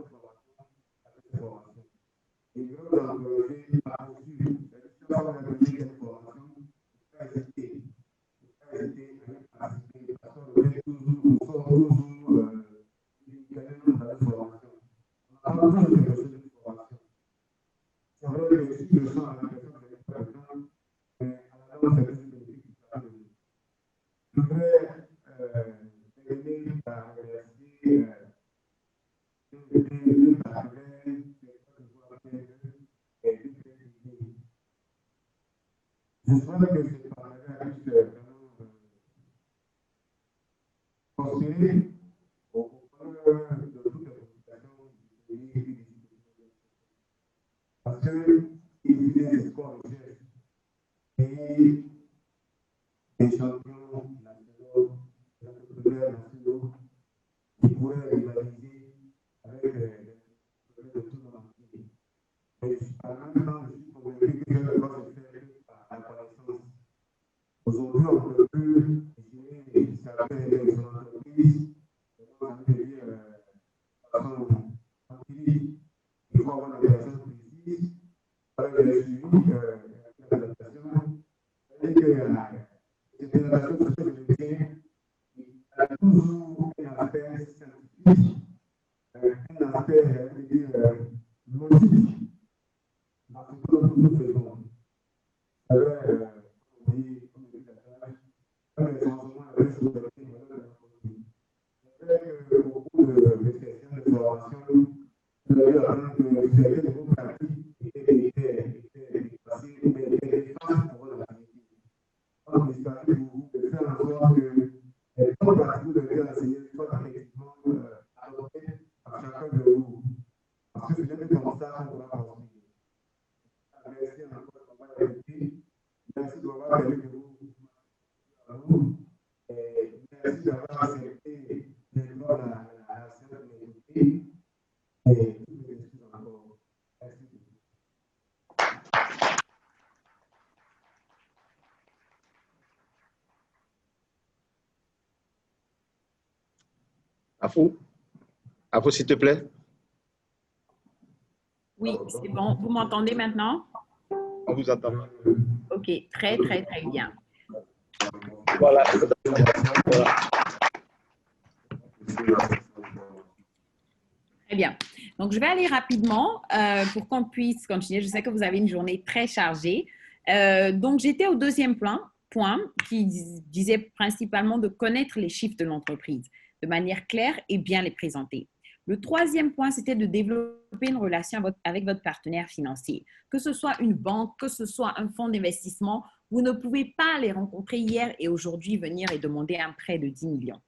formation et la formation. Et je veux vous encourager à poursuivre. C'est-à-dire que quand vous avez besoin d'une formation, il ne faut pas hésiter. Il ne faut pas hésiter à participer. Parce qu'on est toujours, nous sommes toujours dans la formation. On a toujours quelque chose de formation. C'est vrai que si je sens à la personne que je n'ai pas besoin, mais à la longue, c'est plus bénéfique qui sera de nous. Je voudrais terminer par remercier deux partenaires je souhaite que ces partenaires puissent vraiment prospérer au cours de toutes les populations du pays. Parce qu'ils viennent des sports de chef et des champions nationaux, des entrepreneurs nationaux qui pourraient rivaliser avec les projets de tout le monde entier. Mais en même temps, je suis convaincu que le droit se fait par la connaissance. Aujourd'hui, on ne peut plus gérer certaines entreprises, on a envie de dire de façon empirique. Il faut avoir des personnes précises, avec des suivis, l'adaptation. C'est-à-dire que cette adaptation, c'est ce que je tiens, il y a toujours un aspect scientifique, un aspect, je veux dire, logique dans ce que nous faisons. Alors, on dit, comme je dis la tâche, comme les changements avec ce que c'est vrai que beaucoup de réflexions, de formations, vous avez appris que certaines de vos pratiques étaient dépassées, mais étaient défenses pour la qualité. Donc, il s'agit pour vous de faire en sorte que les bonnes pratiques que vous devez enseigner soient effectivement adoptées par chacun de vous. Parce que c'est jamais comme ça qu'on pourra construire. Merci encore d'avoir été. Merci d'avoir permis de vous. Et merci d'avoir accepté de voir la séance de l'écouter. Et toutes mes excuses encore. Merci. Afou, s'il te plaît. Oui, c'est bon. Vous m'entendez maintenant? On vous attend. OK, très, très, très bien. Voilà. Très bien. Donc, je vais aller rapidement pour qu'on puisse continuer. Je sais que vous avez une journée très chargée. Donc, j'étais au deuxième point qui disait principalement de connaître les chiffres de l'entreprise de manière claire et bien les présenter. Le troisième point, c'était de développer une relation avec votre partenaire financier. Que ce soit une banque, que ce soit un fonds d'investissement, vous ne pouvez pas les rencontrer hier et aujourd'hui venir et demander un prêt de 10 millions.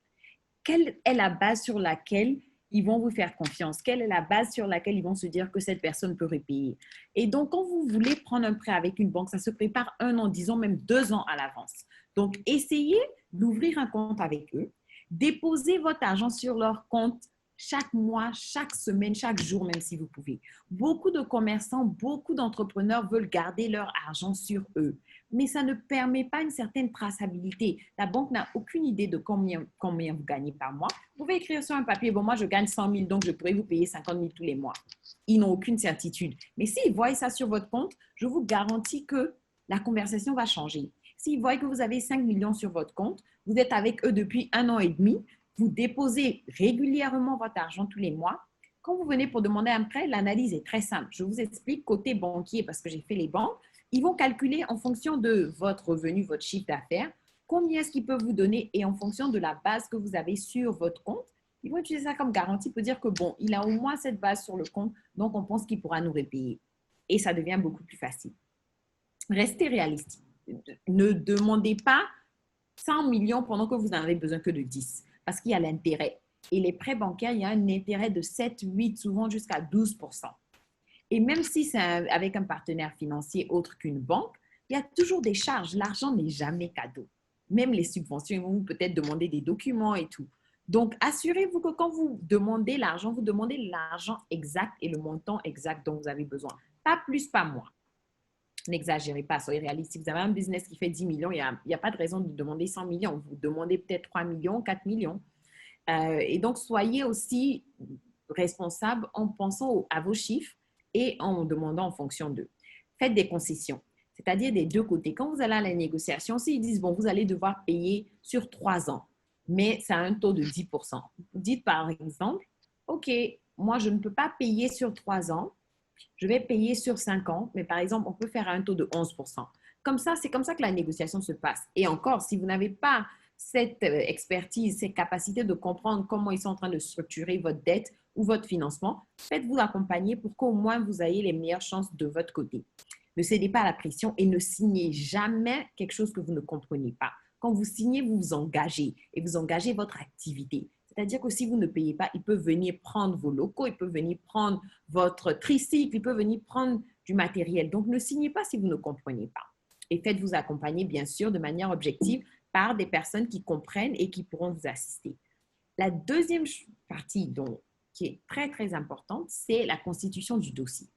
Quelle est la base sur laquelle ils vont vous faire confiance? Quelle est la base sur laquelle ils vont se dire que cette personne peut repayer? Et donc, quand vous voulez prendre un prêt avec une banque, ça se prépare 1 an, disons même 2 ans à l'avance. Donc, essayez d'ouvrir un compte avec eux, déposez votre argent sur leur compte chaque mois, chaque semaine, chaque jour, même si vous pouvez. Beaucoup de commerçants, beaucoup d'entrepreneurs veulent garder leur argent sur eux, mais ça ne permet pas une certaine traçabilité. La banque n'a aucune idée de combien vous gagnez par mois. Vous pouvez écrire sur un papier, bon, moi, je gagne 100 000, donc je pourrais vous payer 50 000 tous les mois. Ils n'ont aucune certitude. Mais s'ils voient ça sur votre compte, je vous garantis que la conversation va changer. S'ils voient que vous avez 5 millions sur votre compte, vous êtes avec eux depuis 1 an et demi, vous déposez régulièrement votre argent tous les mois. Quand vous venez pour demander un prêt, l'analyse est très simple. Je vous explique côté banquier parce que j'ai fait les banques. Ils vont calculer en fonction de votre revenu, votre chiffre d'affaires, combien est-ce qu'ils peuvent vous donner et en fonction de la base que vous avez sur votre compte, ils vont utiliser ça comme garantie pour dire que bon, il a au moins cette base sur le compte, donc on pense qu'il pourra nous repayer. Et ça devient beaucoup plus facile. Restez réaliste. Ne demandez pas 100 millions pendant que vous n'en avez besoin que de 10 parce qu'il y a l'intérêt. Et les prêts bancaires, il y a un intérêt de 7, 8, souvent jusqu'à 12%. Et même si c'est avec un partenaire financier autre qu'une banque, il y a toujours des charges. L'argent n'est jamais cadeau. Même les subventions, ils vont peut-être demander des documents et tout. Donc, assurez-vous que quand vous demandez l'argent, vous demandez l'argent exact et le montant exact dont vous avez besoin. Pas plus, pas moins. N'exagérez pas, soyez réaliste. Si vous avez un business qui fait 10 millions, il n'y a pas de raison de demander 100 millions. Vous demandez peut-être 3 millions, 4 millions. Et donc, soyez aussi responsable en pensant à vos chiffres et en demandant en fonction d'eux. Faites des concessions, c'est-à-dire des deux côtés. Quand vous allez à la négociation, s'ils disent, bon, vous allez devoir payer sur 3 ans, mais c'est à un taux de 10%. Vous dites par exemple, OK, moi, je ne peux pas payer sur 3 ans, je vais payer sur 5 ans, mais par exemple, on peut faire un taux de 11%. Comme ça, c'est comme ça que la négociation se passe. Et encore, si vous n'avez pas cette expertise, cette capacité de comprendre comment ils sont en train de structurer votre dette ou votre financement, faites-vous accompagner pour qu'au moins vous ayez les meilleures chances de votre côté. Ne cédez pas à la pression et ne signez jamais quelque chose que vous ne comprenez pas. Quand vous signez, vous vous engagez et vous engagez votre activité. C'est-à-dire que si vous ne payez pas, ils peuvent venir prendre vos locaux, ils peuvent venir prendre votre tricycle, ils peuvent venir prendre du matériel. Donc, ne signez pas si vous ne comprenez pas. Et faites-vous accompagner, bien sûr, de manière objective par des personnes qui comprennent et qui pourront vous assister. La deuxième partie qui est très, très importante, c'est la constitution du dossier.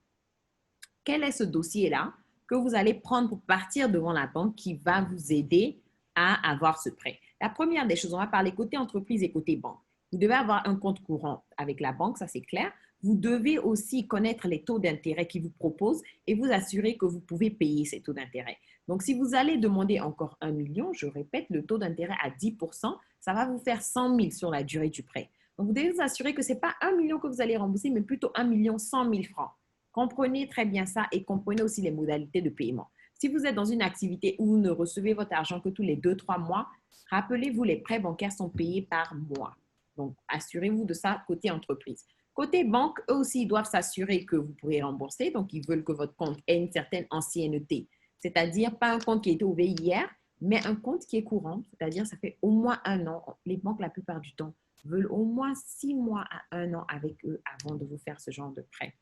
Quel est ce dossier-là que vous allez prendre pour partir devant la banque qui va vous aider à avoir ce prêt? La première des choses, on va parler côté entreprise et côté banque. Vous devez avoir un compte courant avec la banque, ça c'est clair. Vous devez aussi connaître les taux d'intérêt qu'ils vous proposent et vous assurer que vous pouvez payer ces taux d'intérêt. Donc, si vous allez demander encore 1 million, je répète, le taux d'intérêt à 10%, ça va vous faire 100 000 sur la durée du prêt. Donc, vous devez vous assurer que ce n'est pas 1 million que vous allez rembourser, mais plutôt 1 million 100 000 francs. Comprenez très bien ça et comprenez aussi les modalités de paiement. Si vous êtes dans une activité où vous ne recevez votre argent que tous les 2-3 mois, rappelez-vous, les prêts bancaires sont payés par mois. Donc, assurez-vous de ça côté entreprise. Côté banque, eux aussi, ils doivent s'assurer que vous pourrez rembourser. Donc, ils veulent que votre compte ait une certaine ancienneté. C'est-à-dire, pas un compte qui a été ouvert hier, mais un compte qui est courant. C'est-à-dire, ça fait au moins 1 an. Les banques, la plupart du temps, veulent au moins 6 mois à 1 an avec eux avant de vous faire ce genre de prêt.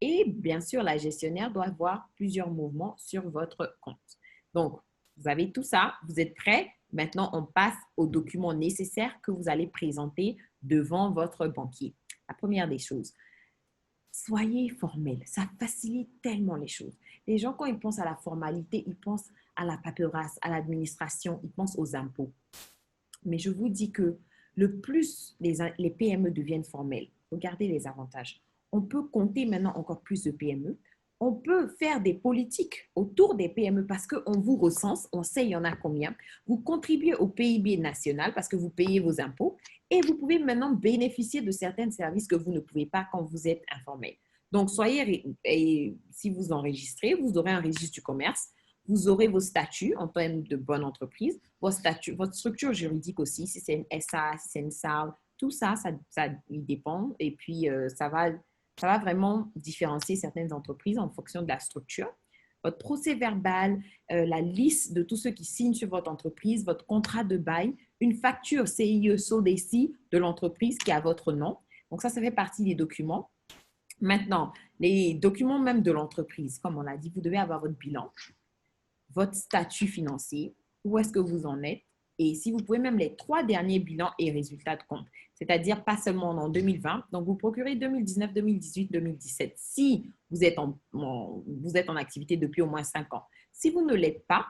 Et bien sûr, la gestionnaire doit avoir plusieurs mouvements sur votre compte. Donc, vous avez tout ça, vous êtes prêts. Maintenant, on passe aux documents nécessaires que vous allez présenter devant votre banquier. La première des choses, soyez formel. Ça facilite tellement les choses. Les gens, quand ils pensent à la formalité, ils pensent à la paperasse, à l'administration, ils pensent aux impôts. Mais je vous dis que le plus les PME deviennent formelles, regardez les avantages. On peut compter maintenant encore plus de PME. On peut faire des politiques autour des PME parce qu'on vous recense, on sait il y en a combien. Vous contribuez au PIB national parce que vous payez vos impôts et vous pouvez maintenant bénéficier de certains services que vous ne pouvez pas quand vous êtes informel. Donc, et si vous enregistrez, vous aurez un registre du commerce, vous aurez vos statuts en termes de bonne entreprise, votre structure juridique aussi, si c'est une SA, si c'est une SARL, tout ça, il dépend et puis ça va vraiment différencier certaines entreprises en fonction de la structure. Votre procès verbal, la liste de tous ceux qui signent sur votre entreprise, votre contrat de bail, une facture CIE SODECI de l'entreprise qui a votre nom. Donc ça fait partie des documents. Maintenant, les documents même de l'entreprise, comme on l'a dit, vous devez avoir votre bilan, votre statut financier, où est-ce que vous en êtes, Et si vous pouvez même les 3 derniers bilans et résultats de compte, c'est-à-dire pas seulement en 2020, donc vous procurez 2019, 2018, 2017, si vous êtes en activité depuis au moins 5 ans. Si vous ne l'êtes pas,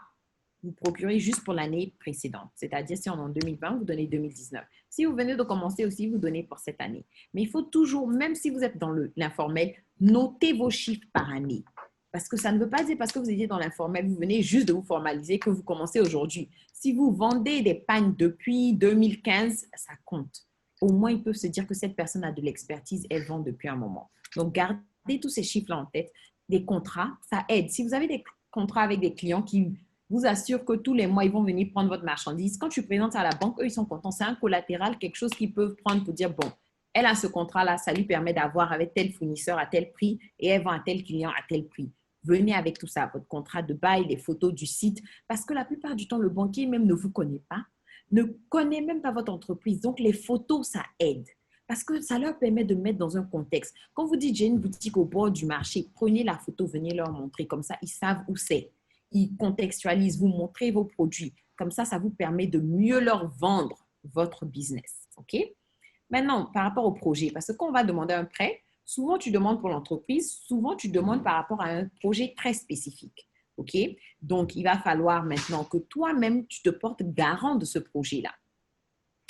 vous procurez juste pour l'année précédente, c'est-à-dire si on est en 2020, vous donnez 2019. Si vous venez de commencer aussi, vous donnez pour cette année. Mais il faut toujours, même si vous êtes dans l'informel, noter vos chiffres par année. Parce que ça ne veut pas dire parce que vous étiez dans l'informel, vous venez juste de vous formaliser que vous commencez aujourd'hui. Si vous vendez des pagnes depuis 2015, ça compte. Au moins, ils peuvent se dire que cette personne a de l'expertise, elle vend depuis un moment. Donc, gardez tous ces chiffres-là en tête. Des contrats, ça aide. Si vous avez des contrats avec des clients qui vous assurent que tous les mois, ils vont venir prendre votre marchandise, quand tu présentes à la banque, eux, ils sont contents. C'est un collatéral, quelque chose qu'ils peuvent prendre pour dire, bon, elle a ce contrat-là, ça lui permet d'avoir avec tel fournisseur à tel prix et elle vend à tel client à tel prix. Venez avec tout ça, votre contrat de bail, les photos du site, parce que la plupart du temps, le banquier même ne vous connaît pas, ne connaît même pas votre entreprise. Donc, les photos, ça aide parce que ça leur permet de mettre dans un contexte. Quand vous dites, j'ai une boutique au bord du marché, prenez la photo, venez leur montrer. Comme ça, ils savent où c'est. Ils contextualisent, vous montrez vos produits. Comme ça vous permet de mieux leur vendre votre business. OK? Maintenant, par rapport au projet, parce que quand on va demander un prêt, souvent tu demandes pour l'entreprise, souvent tu demandes par rapport à un projet très spécifique. OK? Donc, il va falloir maintenant que toi-même, tu te portes garant de ce projet-là.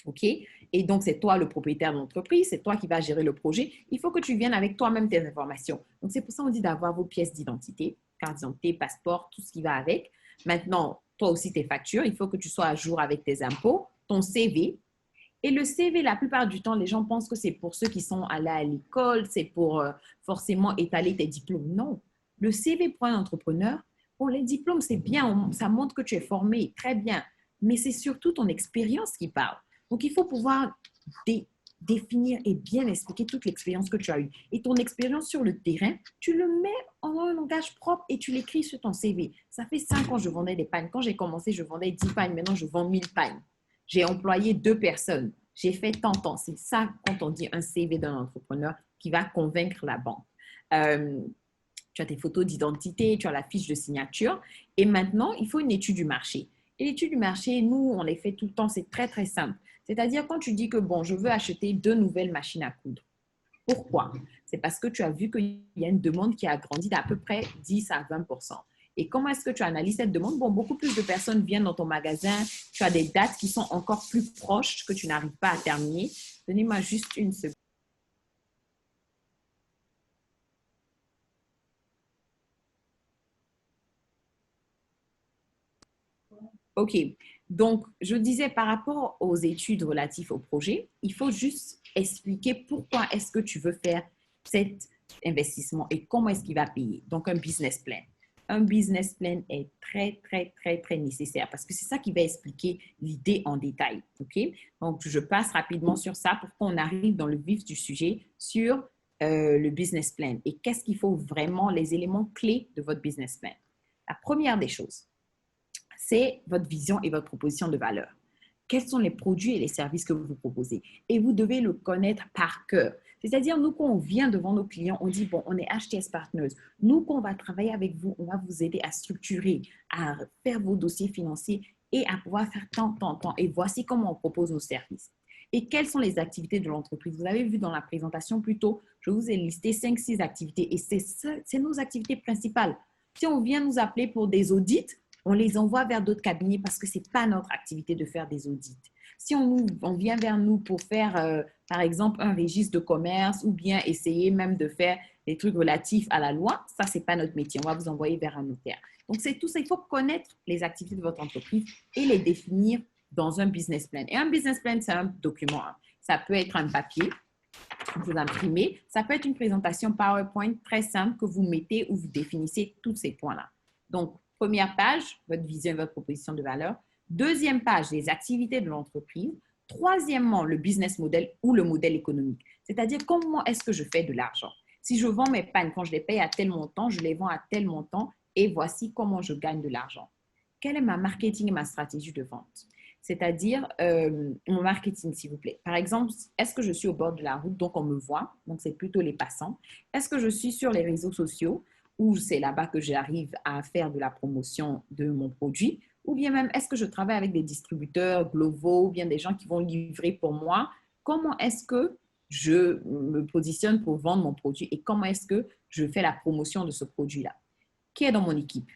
OK? Et donc, c'est toi le propriétaire de l'entreprise, c'est toi qui vas gérer le projet. Il faut que tu viennes avec toi-même tes informations. Donc, c'est pour ça qu'on dit d'avoir vos pièces d'identité, carte d'identité, passeport, tout ce qui va avec. Maintenant, toi aussi, tes factures, il faut que tu sois à jour avec tes impôts, ton CV. Et le CV, la plupart du temps, les gens pensent que c'est pour ceux qui sont allés à l'école, c'est pour forcément étaler tes diplômes. Non. Le CV pour un entrepreneur, pour les diplômes, c'est bien, ça montre que tu es formé, très bien. Mais c'est surtout ton expérience qui parle. Donc, il faut pouvoir définir et bien expliquer toute l'expérience que tu as eue. Et ton expérience sur le terrain, tu le mets en un langage propre et tu l'écris sur ton CV. Ça fait 5 ans que je vendais des pagnes. Quand j'ai commencé, je vendais 10 pagnes. Maintenant, je vends 1000 pagnes. J'ai employé 2 personnes. J'ai fait tant de temps. C'est ça quand on dit un CV d'un entrepreneur qui va convaincre la banque. Tu as tes photos d'identité, tu as la fiche de signature. Et maintenant, il faut une étude du marché. Et l'étude du marché, nous, on les fait tout le temps. C'est très, très simple. C'est-à-dire quand tu dis que, bon, je veux acheter 2 nouvelles machines à coudre. Pourquoi? C'est parce que tu as vu qu'il y a une demande qui a grandi d'à peu près 10 à 20%. Et comment est-ce que tu analyses cette demande? Bon, beaucoup plus de personnes viennent dans ton magasin. Tu as des dates qui sont encore plus proches que tu n'arrives pas à terminer. Donnez-moi juste une seconde. OK. Donc, je disais par rapport aux études relatives au projet, il faut juste expliquer pourquoi est-ce que tu veux faire cet investissement et comment est-ce qu'il va payer. Donc, un business plan. Un business plan est très, très, très, très nécessaire parce que c'est ça qui va expliquer l'idée en détail. OK? Donc, je passe rapidement sur ça pour qu'on arrive dans le vif du sujet sur le business plan et qu'est-ce qu'il faut vraiment, les éléments clés de votre business plan. La première des choses, c'est votre vision et votre proposition de valeur. Quels sont les produits et les services que vous proposez? Et vous devez le connaître par cœur. C'est-à-dire, nous, quand on vient devant nos clients, on dit, bon, on est HTS Partners. Nous, quand on va travailler avec vous, on va vous aider à structurer, à faire vos dossiers financiers et à pouvoir faire tant. Et voici comment on propose nos services. Et quelles sont les activités de l'entreprise? Vous avez vu dans la présentation plus tôt, je vous ai listé 5-6 activités et c'est nos activités principales. Si on vient nous appeler pour des audits, on les envoie vers d'autres cabinets parce que ce n'est pas notre activité de faire des audits. Si on vient vers nous pour faire, par exemple, un registre de commerce ou bien essayer même de faire des trucs relatifs à la loi, ça, ce n'est pas notre métier. On va vous envoyer vers un notaire. Donc, c'est tout ça. Il faut connaître les activités de votre entreprise et les définir dans un business plan. Et un business plan, c'est un document. Ça peut être un papier, vous imprimez. Ça peut être une présentation PowerPoint très simple que vous mettez où vous définissez tous ces points-là. Donc, première page, votre vision et votre proposition de valeur. Deuxième page, les activités de l'entreprise. Troisièmement, le business model ou le modèle économique. C'est-à-dire, comment est-ce que je fais de l'argent? Si je vends mes pagnes, quand je les paye à tel montant, je les vends à tel montant et voici comment je gagne de l'argent. Quel est ma marketing et ma stratégie de vente? C'est-à-dire mon marketing, s'il vous plaît. Par exemple, est-ce que je suis au bord de la route, donc on me voit, donc c'est plutôt les passants. Est-ce que je suis sur les réseaux sociaux, où c'est là-bas que j'arrive à faire de la promotion de mon produit? Ou bien même, est-ce que je travaille avec des distributeurs globaux ou bien des gens qui vont livrer pour moi? Comment est-ce que je me positionne pour vendre mon produit et comment est-ce que je fais la promotion de ce produit-là? Qui est dans mon équipe?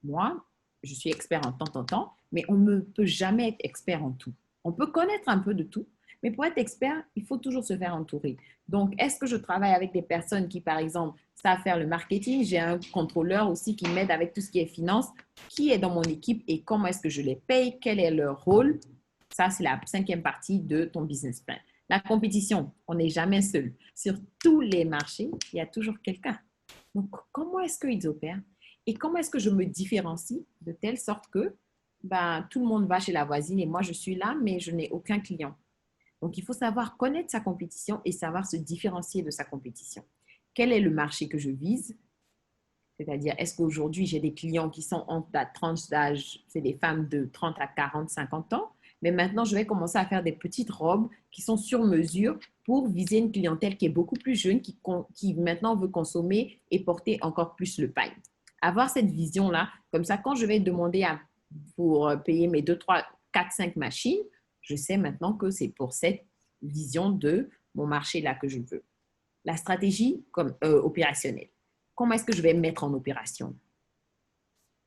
Moi, je suis expert en tant, mais on ne peut jamais être expert en tout. On peut connaître un peu de tout, mais pour être expert, il faut toujours se faire entourer. Donc, est-ce que je travaille avec des personnes qui, par exemple, savent faire le marketing? J'ai un contrôleur aussi qui m'aide avec tout ce qui est finance. Qui est dans mon équipe et comment est-ce que je les paye? Quel est leur rôle? Ça, c'est la 5e partie de ton business plan. La compétition, on n'est jamais seul. Sur tous les marchés, il y a toujours quelqu'un. Donc, comment est-ce qu'ils opèrent? Et comment est-ce que je me différencie de telle sorte que tout le monde va chez la voisine et moi, je suis là, mais je n'ai aucun client. Donc, il faut savoir connaître sa compétition et savoir se différencier de sa compétition. Quel est le marché que je vise? C'est-à-dire, est-ce qu'aujourd'hui, j'ai des clients qui sont entre la tranche d'âge, c'est des femmes de 30 à 40, 50 ans, mais maintenant, je vais commencer à faire des petites robes qui sont sur mesure pour viser une clientèle qui est beaucoup plus jeune, qui maintenant veut consommer et porter encore plus le paille. Avoir cette vision-là, comme ça, quand je vais demander pour payer mes 2, 3, 4, 5 machines, je sais maintenant que c'est pour cette vision de mon marché-là que je veux. La stratégie opérationnelle. Comment est-ce que je vais mettre en opération?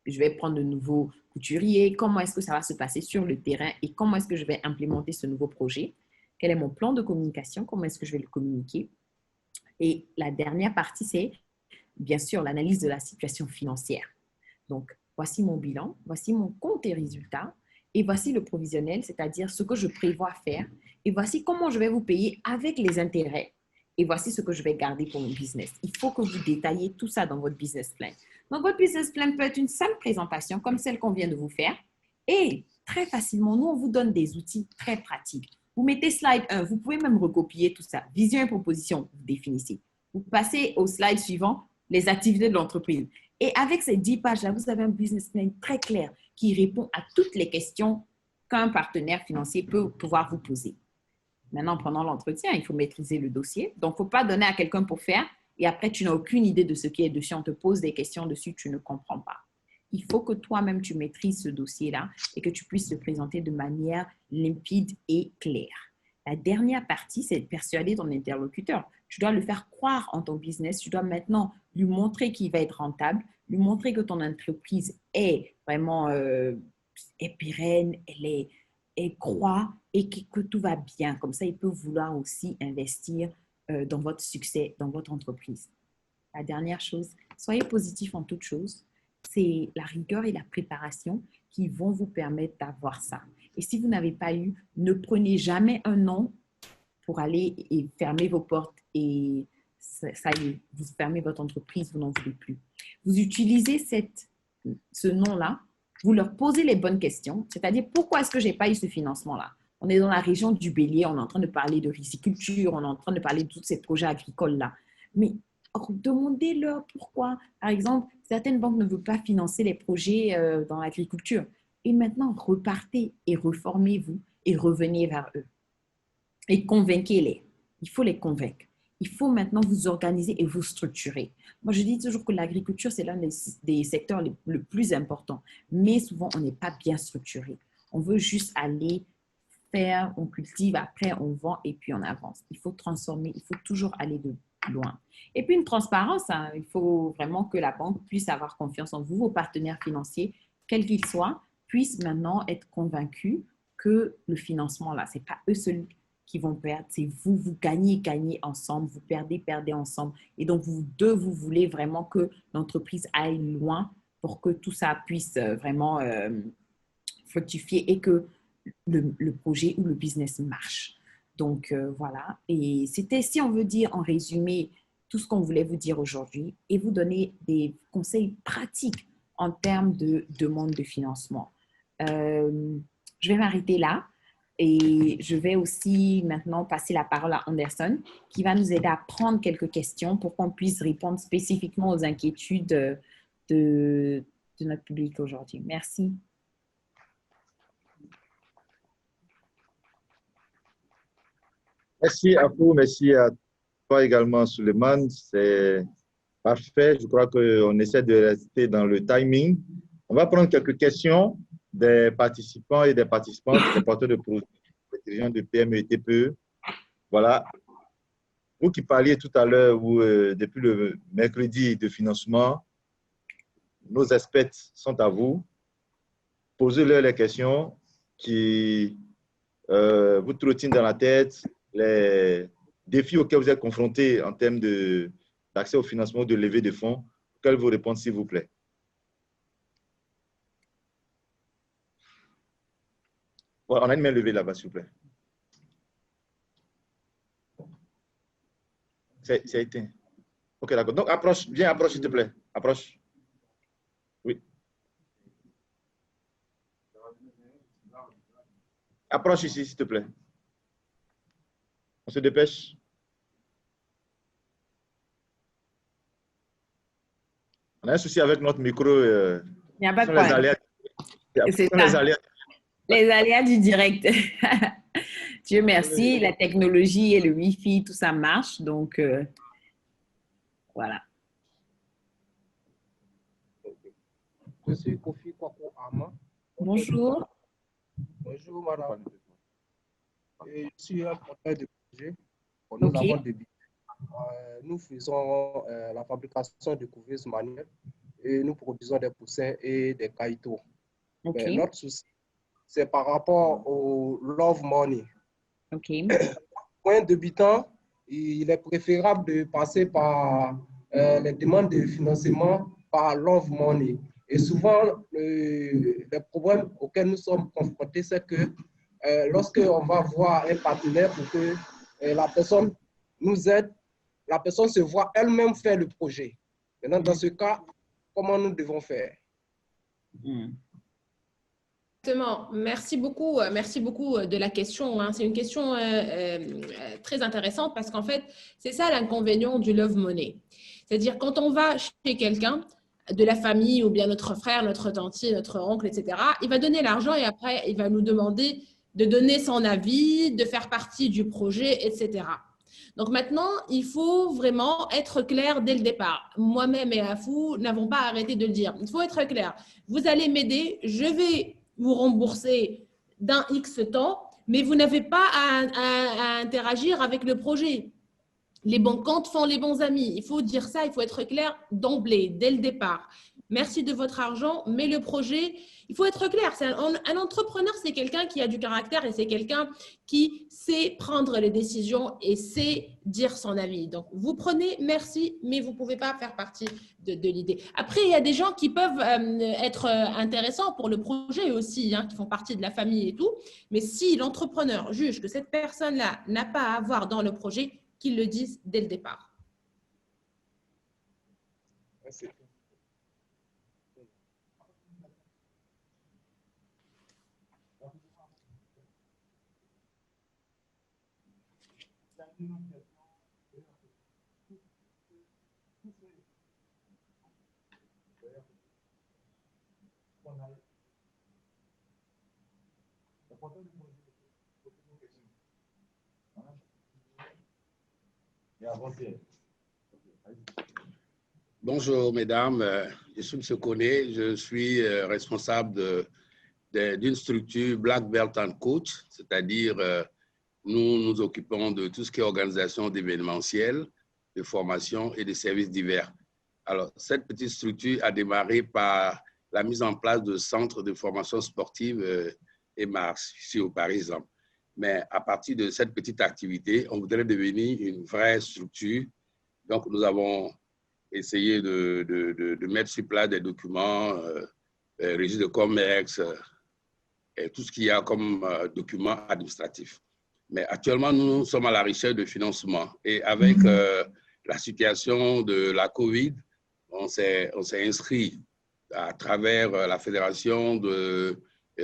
Je vais prendre de nouveaux couturiers. Comment est-ce que ça va se passer sur le terrain et comment est-ce que je vais implémenter ce nouveau projet? Quel est mon plan de communication? Comment est-ce que je vais le communiquer? Et la dernière partie, c'est bien sûr l'analyse de la situation financière. Donc, voici mon bilan, voici mon compte et résultats et voici le provisionnel, c'est-à-dire ce que je prévois faire et voici comment je vais vous payer avec les intérêts. Et voici ce que je vais garder pour mon business. Il faut que vous détaillez tout ça dans votre business plan. Donc, votre business plan peut être une simple présentation comme celle qu'on vient de vous faire. Et très facilement, nous, on vous donne des outils très pratiques. Vous mettez slide 1, vous pouvez même recopier tout ça. Vision et proposition, vous définissez. Vous passez au slide suivant, les activités de l'entreprise. Et avec ces 10 pages-là, vous avez un business plan très clair qui répond à toutes les questions qu'un partenaire financier peut pouvoir vous poser. Maintenant, pendant l'entretien, il faut maîtriser le dossier. Donc, il ne faut pas donner à quelqu'un pour faire et après, tu n'as aucune idée de ce qui est dessus. On te pose des questions dessus, tu ne comprends pas. Il faut que toi-même, tu maîtrises ce dossier-là et que tu puisses le présenter de manière limpide et claire. La dernière partie, c'est de persuader ton interlocuteur. Tu dois le faire croire en ton business. Tu dois maintenant lui montrer qu'il va être rentable, lui montrer que ton entreprise est vraiment est pérenne, elle croît et que tout va bien. Comme ça, il peut vouloir aussi investir dans votre succès, dans votre entreprise. La dernière chose, soyez positif en toute chose. C'est la rigueur et la préparation qui vont vous permettre d'avoir ça. Et si vous n'avez pas eu, ne prenez jamais un nom pour aller et fermer vos portes et ça y est, vous fermez votre entreprise, vous n'en voulez plus. Vous utilisez ce nom-là, vous leur posez les bonnes questions, c'est-à-dire pourquoi est-ce que je n'ai pas eu ce financement-là? On est dans la région du Bélier, on est en train de parler de riziculture, on est en train de parler de tous ces projets agricoles-là. Mais demandez-leur pourquoi. Par exemple, certaines banques ne veulent pas financer les projets dans l'agriculture. Et maintenant, repartez et reformez-vous et revenez vers eux. Et convainquez-les. Il faut les convaincre. Il faut maintenant vous organiser et vous structurer. Moi, je dis toujours que l'agriculture, c'est l'un des secteurs le plus important. Mais souvent, on n'est pas bien structuré. On veut juste aller faire, on cultive, après on vend et puis on avance. Il faut transformer, il faut toujours aller de loin. Et puis une transparence, hein, il faut vraiment que la banque puisse avoir confiance en vous, vos partenaires financiers, quels qu'ils soient, puissent maintenant être convaincus que le financement là, c'est pas eux seuls qui vont perdre, c'est vous, vous gagnez ensemble, vous perdez ensemble. Et donc vous voulez vraiment que l'entreprise aille loin pour que tout ça puisse vraiment fructifier et que le projet ou le business marche. Donc, voilà. Et c'était, si on veut dire en résumé, tout ce qu'on voulait vous dire aujourd'hui et vous donner des conseils pratiques en termes de demande de financement. Je vais m'arrêter là et je vais aussi maintenant passer la parole à Anderson qui va nous aider à prendre quelques questions pour qu'on puisse répondre spécifiquement aux inquiétudes de notre public aujourd'hui. Merci. Merci à vous, merci à toi également, Suleiman. C'est parfait. Je crois qu'on essaie de rester dans le timing. On va prendre quelques questions. des participants et des participantes, des porteurs de projets, des dirigeants de PME et TPE. Voilà. Vous qui parliez tout à l'heure ou depuis le mercredi de financement, nos experts sont à vous. Posez-leur les questions qui vous trottinent dans la tête, les défis auxquels vous êtes confrontés en termes d'accès au financement ou de levée de fonds. Quelles vous répondent, s'il vous plaît? Bon, on a une main levée là-bas, s'il vous plaît. C'est éteint. OK, d'accord. Donc, approche, viens, approche, s'il te plaît. Approche. Oui. Approche ici, s'il te plaît. On se dépêche. On a un souci avec notre micro. Il n'y a pas de problème. Les aléas du direct. Dieu merci, la technologie et le Wi-Fi, tout ça marche. Donc, voilà. Je suis Kofi Kwako Ama. Bonjour. Bonjour, madame. Et je suis un porteur de projet. Nous avons débuté. Nous faisons la fabrication de couveuses manuelles et nous produisons des poussins et des caïtos. Mais notre souci, c'est par rapport au Love Money. Pour un débutant, il est préférable de passer par les demandes de financement par Love Money. Et souvent, les problèmes auxquels nous sommes confrontés, c'est que lorsqu'on va voir un partenaire pour que la personne nous aide, la personne se voit elle-même faire le projet. Maintenant, dans ce cas, comment nous devons faire? Exactement. Merci beaucoup de la question. Hein. C'est une question très intéressante parce qu'en fait, c'est ça l'inconvénient du Love Money. C'est-à-dire quand on va chez quelqu'un de la famille ou bien notre frère, notre tante, notre oncle, etc., il va donner l'argent et après, il va nous demander de donner son avis, de faire partie du projet, etc. Donc maintenant, il faut vraiment être clair dès le départ. Moi-même et Afou n'avons pas arrêté de le dire. Il faut être clair. Vous allez m'aider, je vais vous rembourser d'un X temps, mais vous n'avez pas à interagir avec le projet. Les bons comptes font les bons amis. Il faut dire ça, il faut être clair d'emblée, dès le départ. Merci de votre argent, mais le projet, il faut être clair. Un entrepreneur, c'est quelqu'un qui a du caractère et c'est quelqu'un qui sait prendre les décisions et sait dire son avis. Donc, vous prenez, merci, mais vous ne pouvez pas faire partie de l'idée. Après, il y a des gens qui peuvent être intéressants pour le projet aussi, hein, qui font partie de la famille et tout. Mais si l'entrepreneur juge que cette personne-là n'a pas à avoir dans le projet, qu'ils le disent dès le départ. Merci. Bonjour mesdames, je suis M. Koné, je suis responsable d'une structure Black Belt and Coach, c'est-à-dire nous nous occupons de tout ce qui est organisation d'événementiels, de formation et de services divers. Alors, cette petite structure a démarré par la mise en place de centres de formation sportive et marche, ici par exemple. Mais à partir de cette petite activité, on voudrait devenir une vraie structure. Donc, nous avons essayé de mettre sur place des documents, registre de commerce, et tout ce qu'il y a comme documents administratifs. Mais actuellement, nous sommes à la recherche de financement. Et avec la situation de la COVID, on s'est inscrit à travers la fédération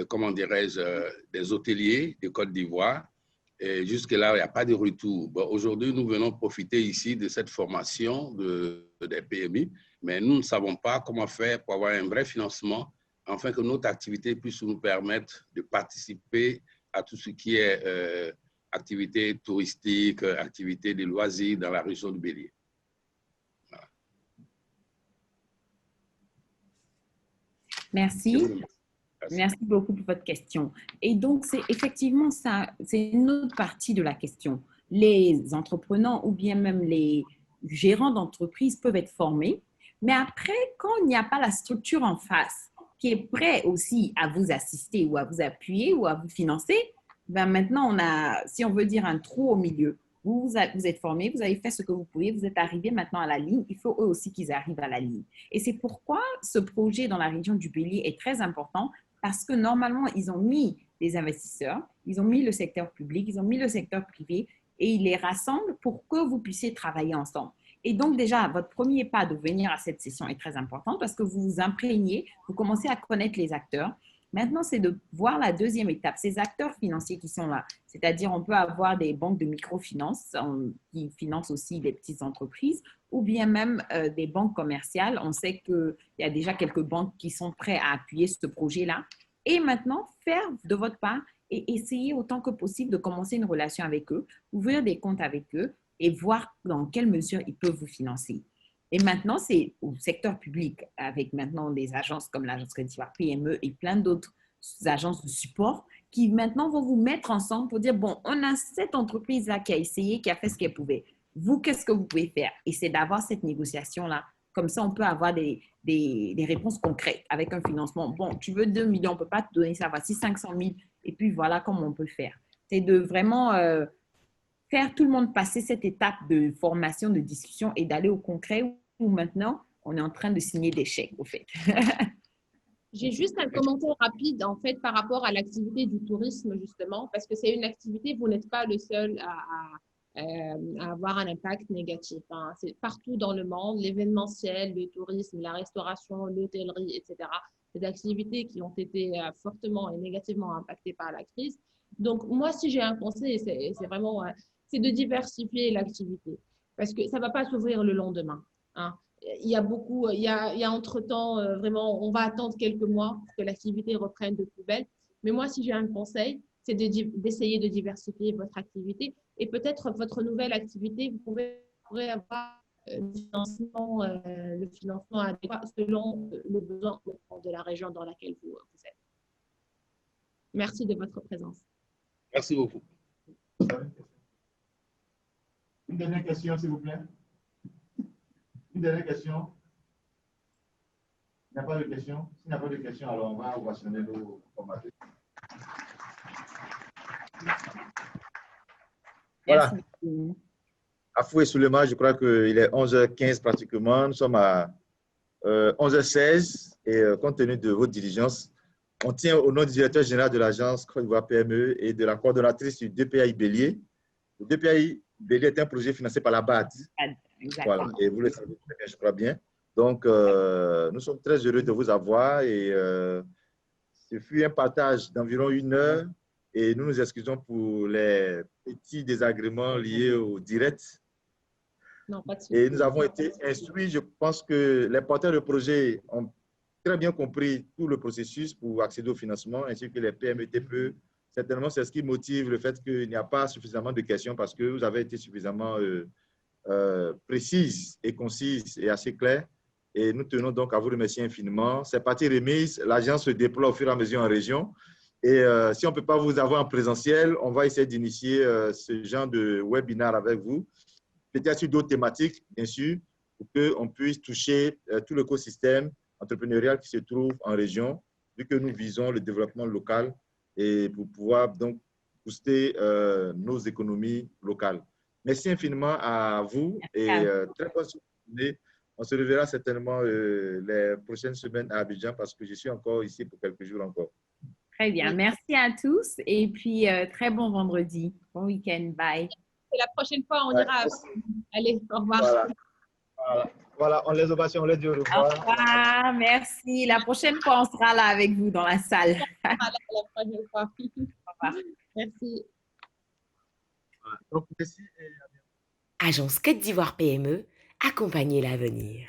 comment dirais-je, des hôteliers de Côte d'Ivoire. Et jusque-là, il n'y a pas de retour. Bon, aujourd'hui, nous venons profiter ici de cette formation des PMI, mais nous ne savons pas comment faire pour avoir un vrai financement afin que notre activité puisse nous permettre de participer à tout ce qui est activité touristique, activité de loisirs dans la région du Bélier. Voilà. Merci. Merci beaucoup pour votre question. Et donc, c'est effectivement ça, c'est une autre partie de la question. Les entrepreneurs ou bien même les gérants d'entreprise peuvent être formés, mais après, quand il n'y a pas la structure en face qui est prêt aussi à vous assister ou à vous appuyer ou à vous financer, ben maintenant, on a, si on veut dire, un trou au milieu. Vous êtes formé, vous avez fait ce que vous pouvez, vous êtes arrivé maintenant à la ligne, il faut eux aussi qu'ils arrivent à la ligne. Et c'est pourquoi ce projet dans la région du Bélier est très important parce que normalement, ils ont mis des investisseurs, ils ont mis le secteur public, ils ont mis le secteur privé et ils les rassemblent pour que vous puissiez travailler ensemble. Et donc déjà, votre premier pas de venir à cette session est très important parce que vous vous imprégnez, vous commencez à connaître les acteurs. Maintenant, c'est de voir la deuxième étape, ces acteurs financiers qui sont là. C'est-à-dire, on peut avoir des banques de microfinance qui financent aussi des petites entreprises ou bien même des banques commerciales. On sait qu'il y a déjà quelques banques qui sont prêtes à appuyer ce projet-là. Et maintenant, faire de votre part et essayer autant que possible de commencer une relation avec eux, ouvrir des comptes avec eux et voir dans quelle mesure ils peuvent vous financer. Et maintenant, c'est au secteur public, avec maintenant des agences comme l'agence Crédit PME et plein d'autres agences de support qui maintenant vont vous mettre ensemble pour dire, bon, on a cette entreprise-là qui a essayé, qui a fait ce qu'elle pouvait. Vous, qu'est-ce que vous pouvez faire? Et c'est d'avoir cette négociation-là. Comme ça, on peut avoir des réponses concrètes avec un financement. Bon, tu veux 2 millions, on ne peut pas te donner ça, voici 500 000. Et puis, voilà comment on peut faire. C'est de vraiment faire tout le monde passer cette étape de formation, de discussion et d'aller au concret où maintenant, on est en train de signer des chèques, au fait. J'ai juste un commentaire rapide, en fait, par rapport à l'activité du tourisme, justement, parce que c'est une activité, vous n'êtes pas le seul à avoir un impact négatif. Hein. C'est partout dans le monde, l'événementiel, le tourisme, la restauration, l'hôtellerie, etc. C'est des activités qui ont été fortement et négativement impactées par la crise. Donc, moi, si j'ai un conseil, c'est vraiment c'est de diversifier l'activité, parce que ça ne va pas s'ouvrir le lendemain. Hein. Il y a beaucoup, il y a entre-temps, vraiment, on va attendre quelques mois pour que l'activité reprenne de plus belle. Mais moi, si j'ai un conseil, c'est d'essayer de diversifier votre activité et peut-être votre nouvelle activité, vous pourrez avoir le financement adéquat selon le besoin de la région dans laquelle vous êtes. Merci de votre présence. Merci beaucoup. Une dernière question, s'il vous plaît. Une dernière question. Il n'y a pas de question. S'il n'y a pas de question, alors on va ovationner nos formateurs. Voilà. Afou et Soulema, je crois qu'il est 11h15 pratiquement. Nous sommes à 11h16 et compte tenu de votre diligence, on tient au nom du directeur général de l'agence Côte d'Ivoire PME et de la coordonnatrice du DPAI Bélier. Le DPAI Bélier est un projet financé par la BAD. Voilà, et vous le savez très bien, je crois bien. Donc, nous sommes très heureux de vous avoir et ce fut un partage d'environ 1 heure et nous nous excusons pour les petits désagréments liés au direct. Non, pas de souci. Et nous avons été instruits, je pense que les porteurs de projet ont très bien compris tout le processus pour accéder au financement, ainsi que les PME, TPE. Certainement, c'est ce qui motive le fait qu'il n'y a pas suffisamment de questions parce que vous avez été suffisamment précise et concise et assez claire. Et nous tenons donc à vous remercier infiniment. C'est parti remise. L'agence se déploie au fur et à mesure en région. Et si on ne peut pas vous avoir en présentiel, on va essayer d'initier ce genre de webinaire avec vous. Peut-être sur d'autres thématiques, bien sûr, pour qu'on puisse toucher tout l'écosystème entrepreneurial qui se trouve en région, vu que nous visons le développement local et pour pouvoir donc booster nos économies locales. Merci infiniment à vous et très bonne journée. On se reverra certainement les prochaines semaines à Abidjan parce que je suis encore ici pour quelques jours encore. Très bien. Merci à tous et puis très bon vendredi. Bon week-end. Bye. Et la prochaine fois, on ira. Allez, au revoir. Voilà, on les ovations, on les dit au revoir. Au revoir. Merci. La prochaine fois, on sera là avec vous dans la salle. La prochaine fois. Au revoir. Merci. Donc, merci. Agence Côte d'Ivoire PME, accompagner l'avenir.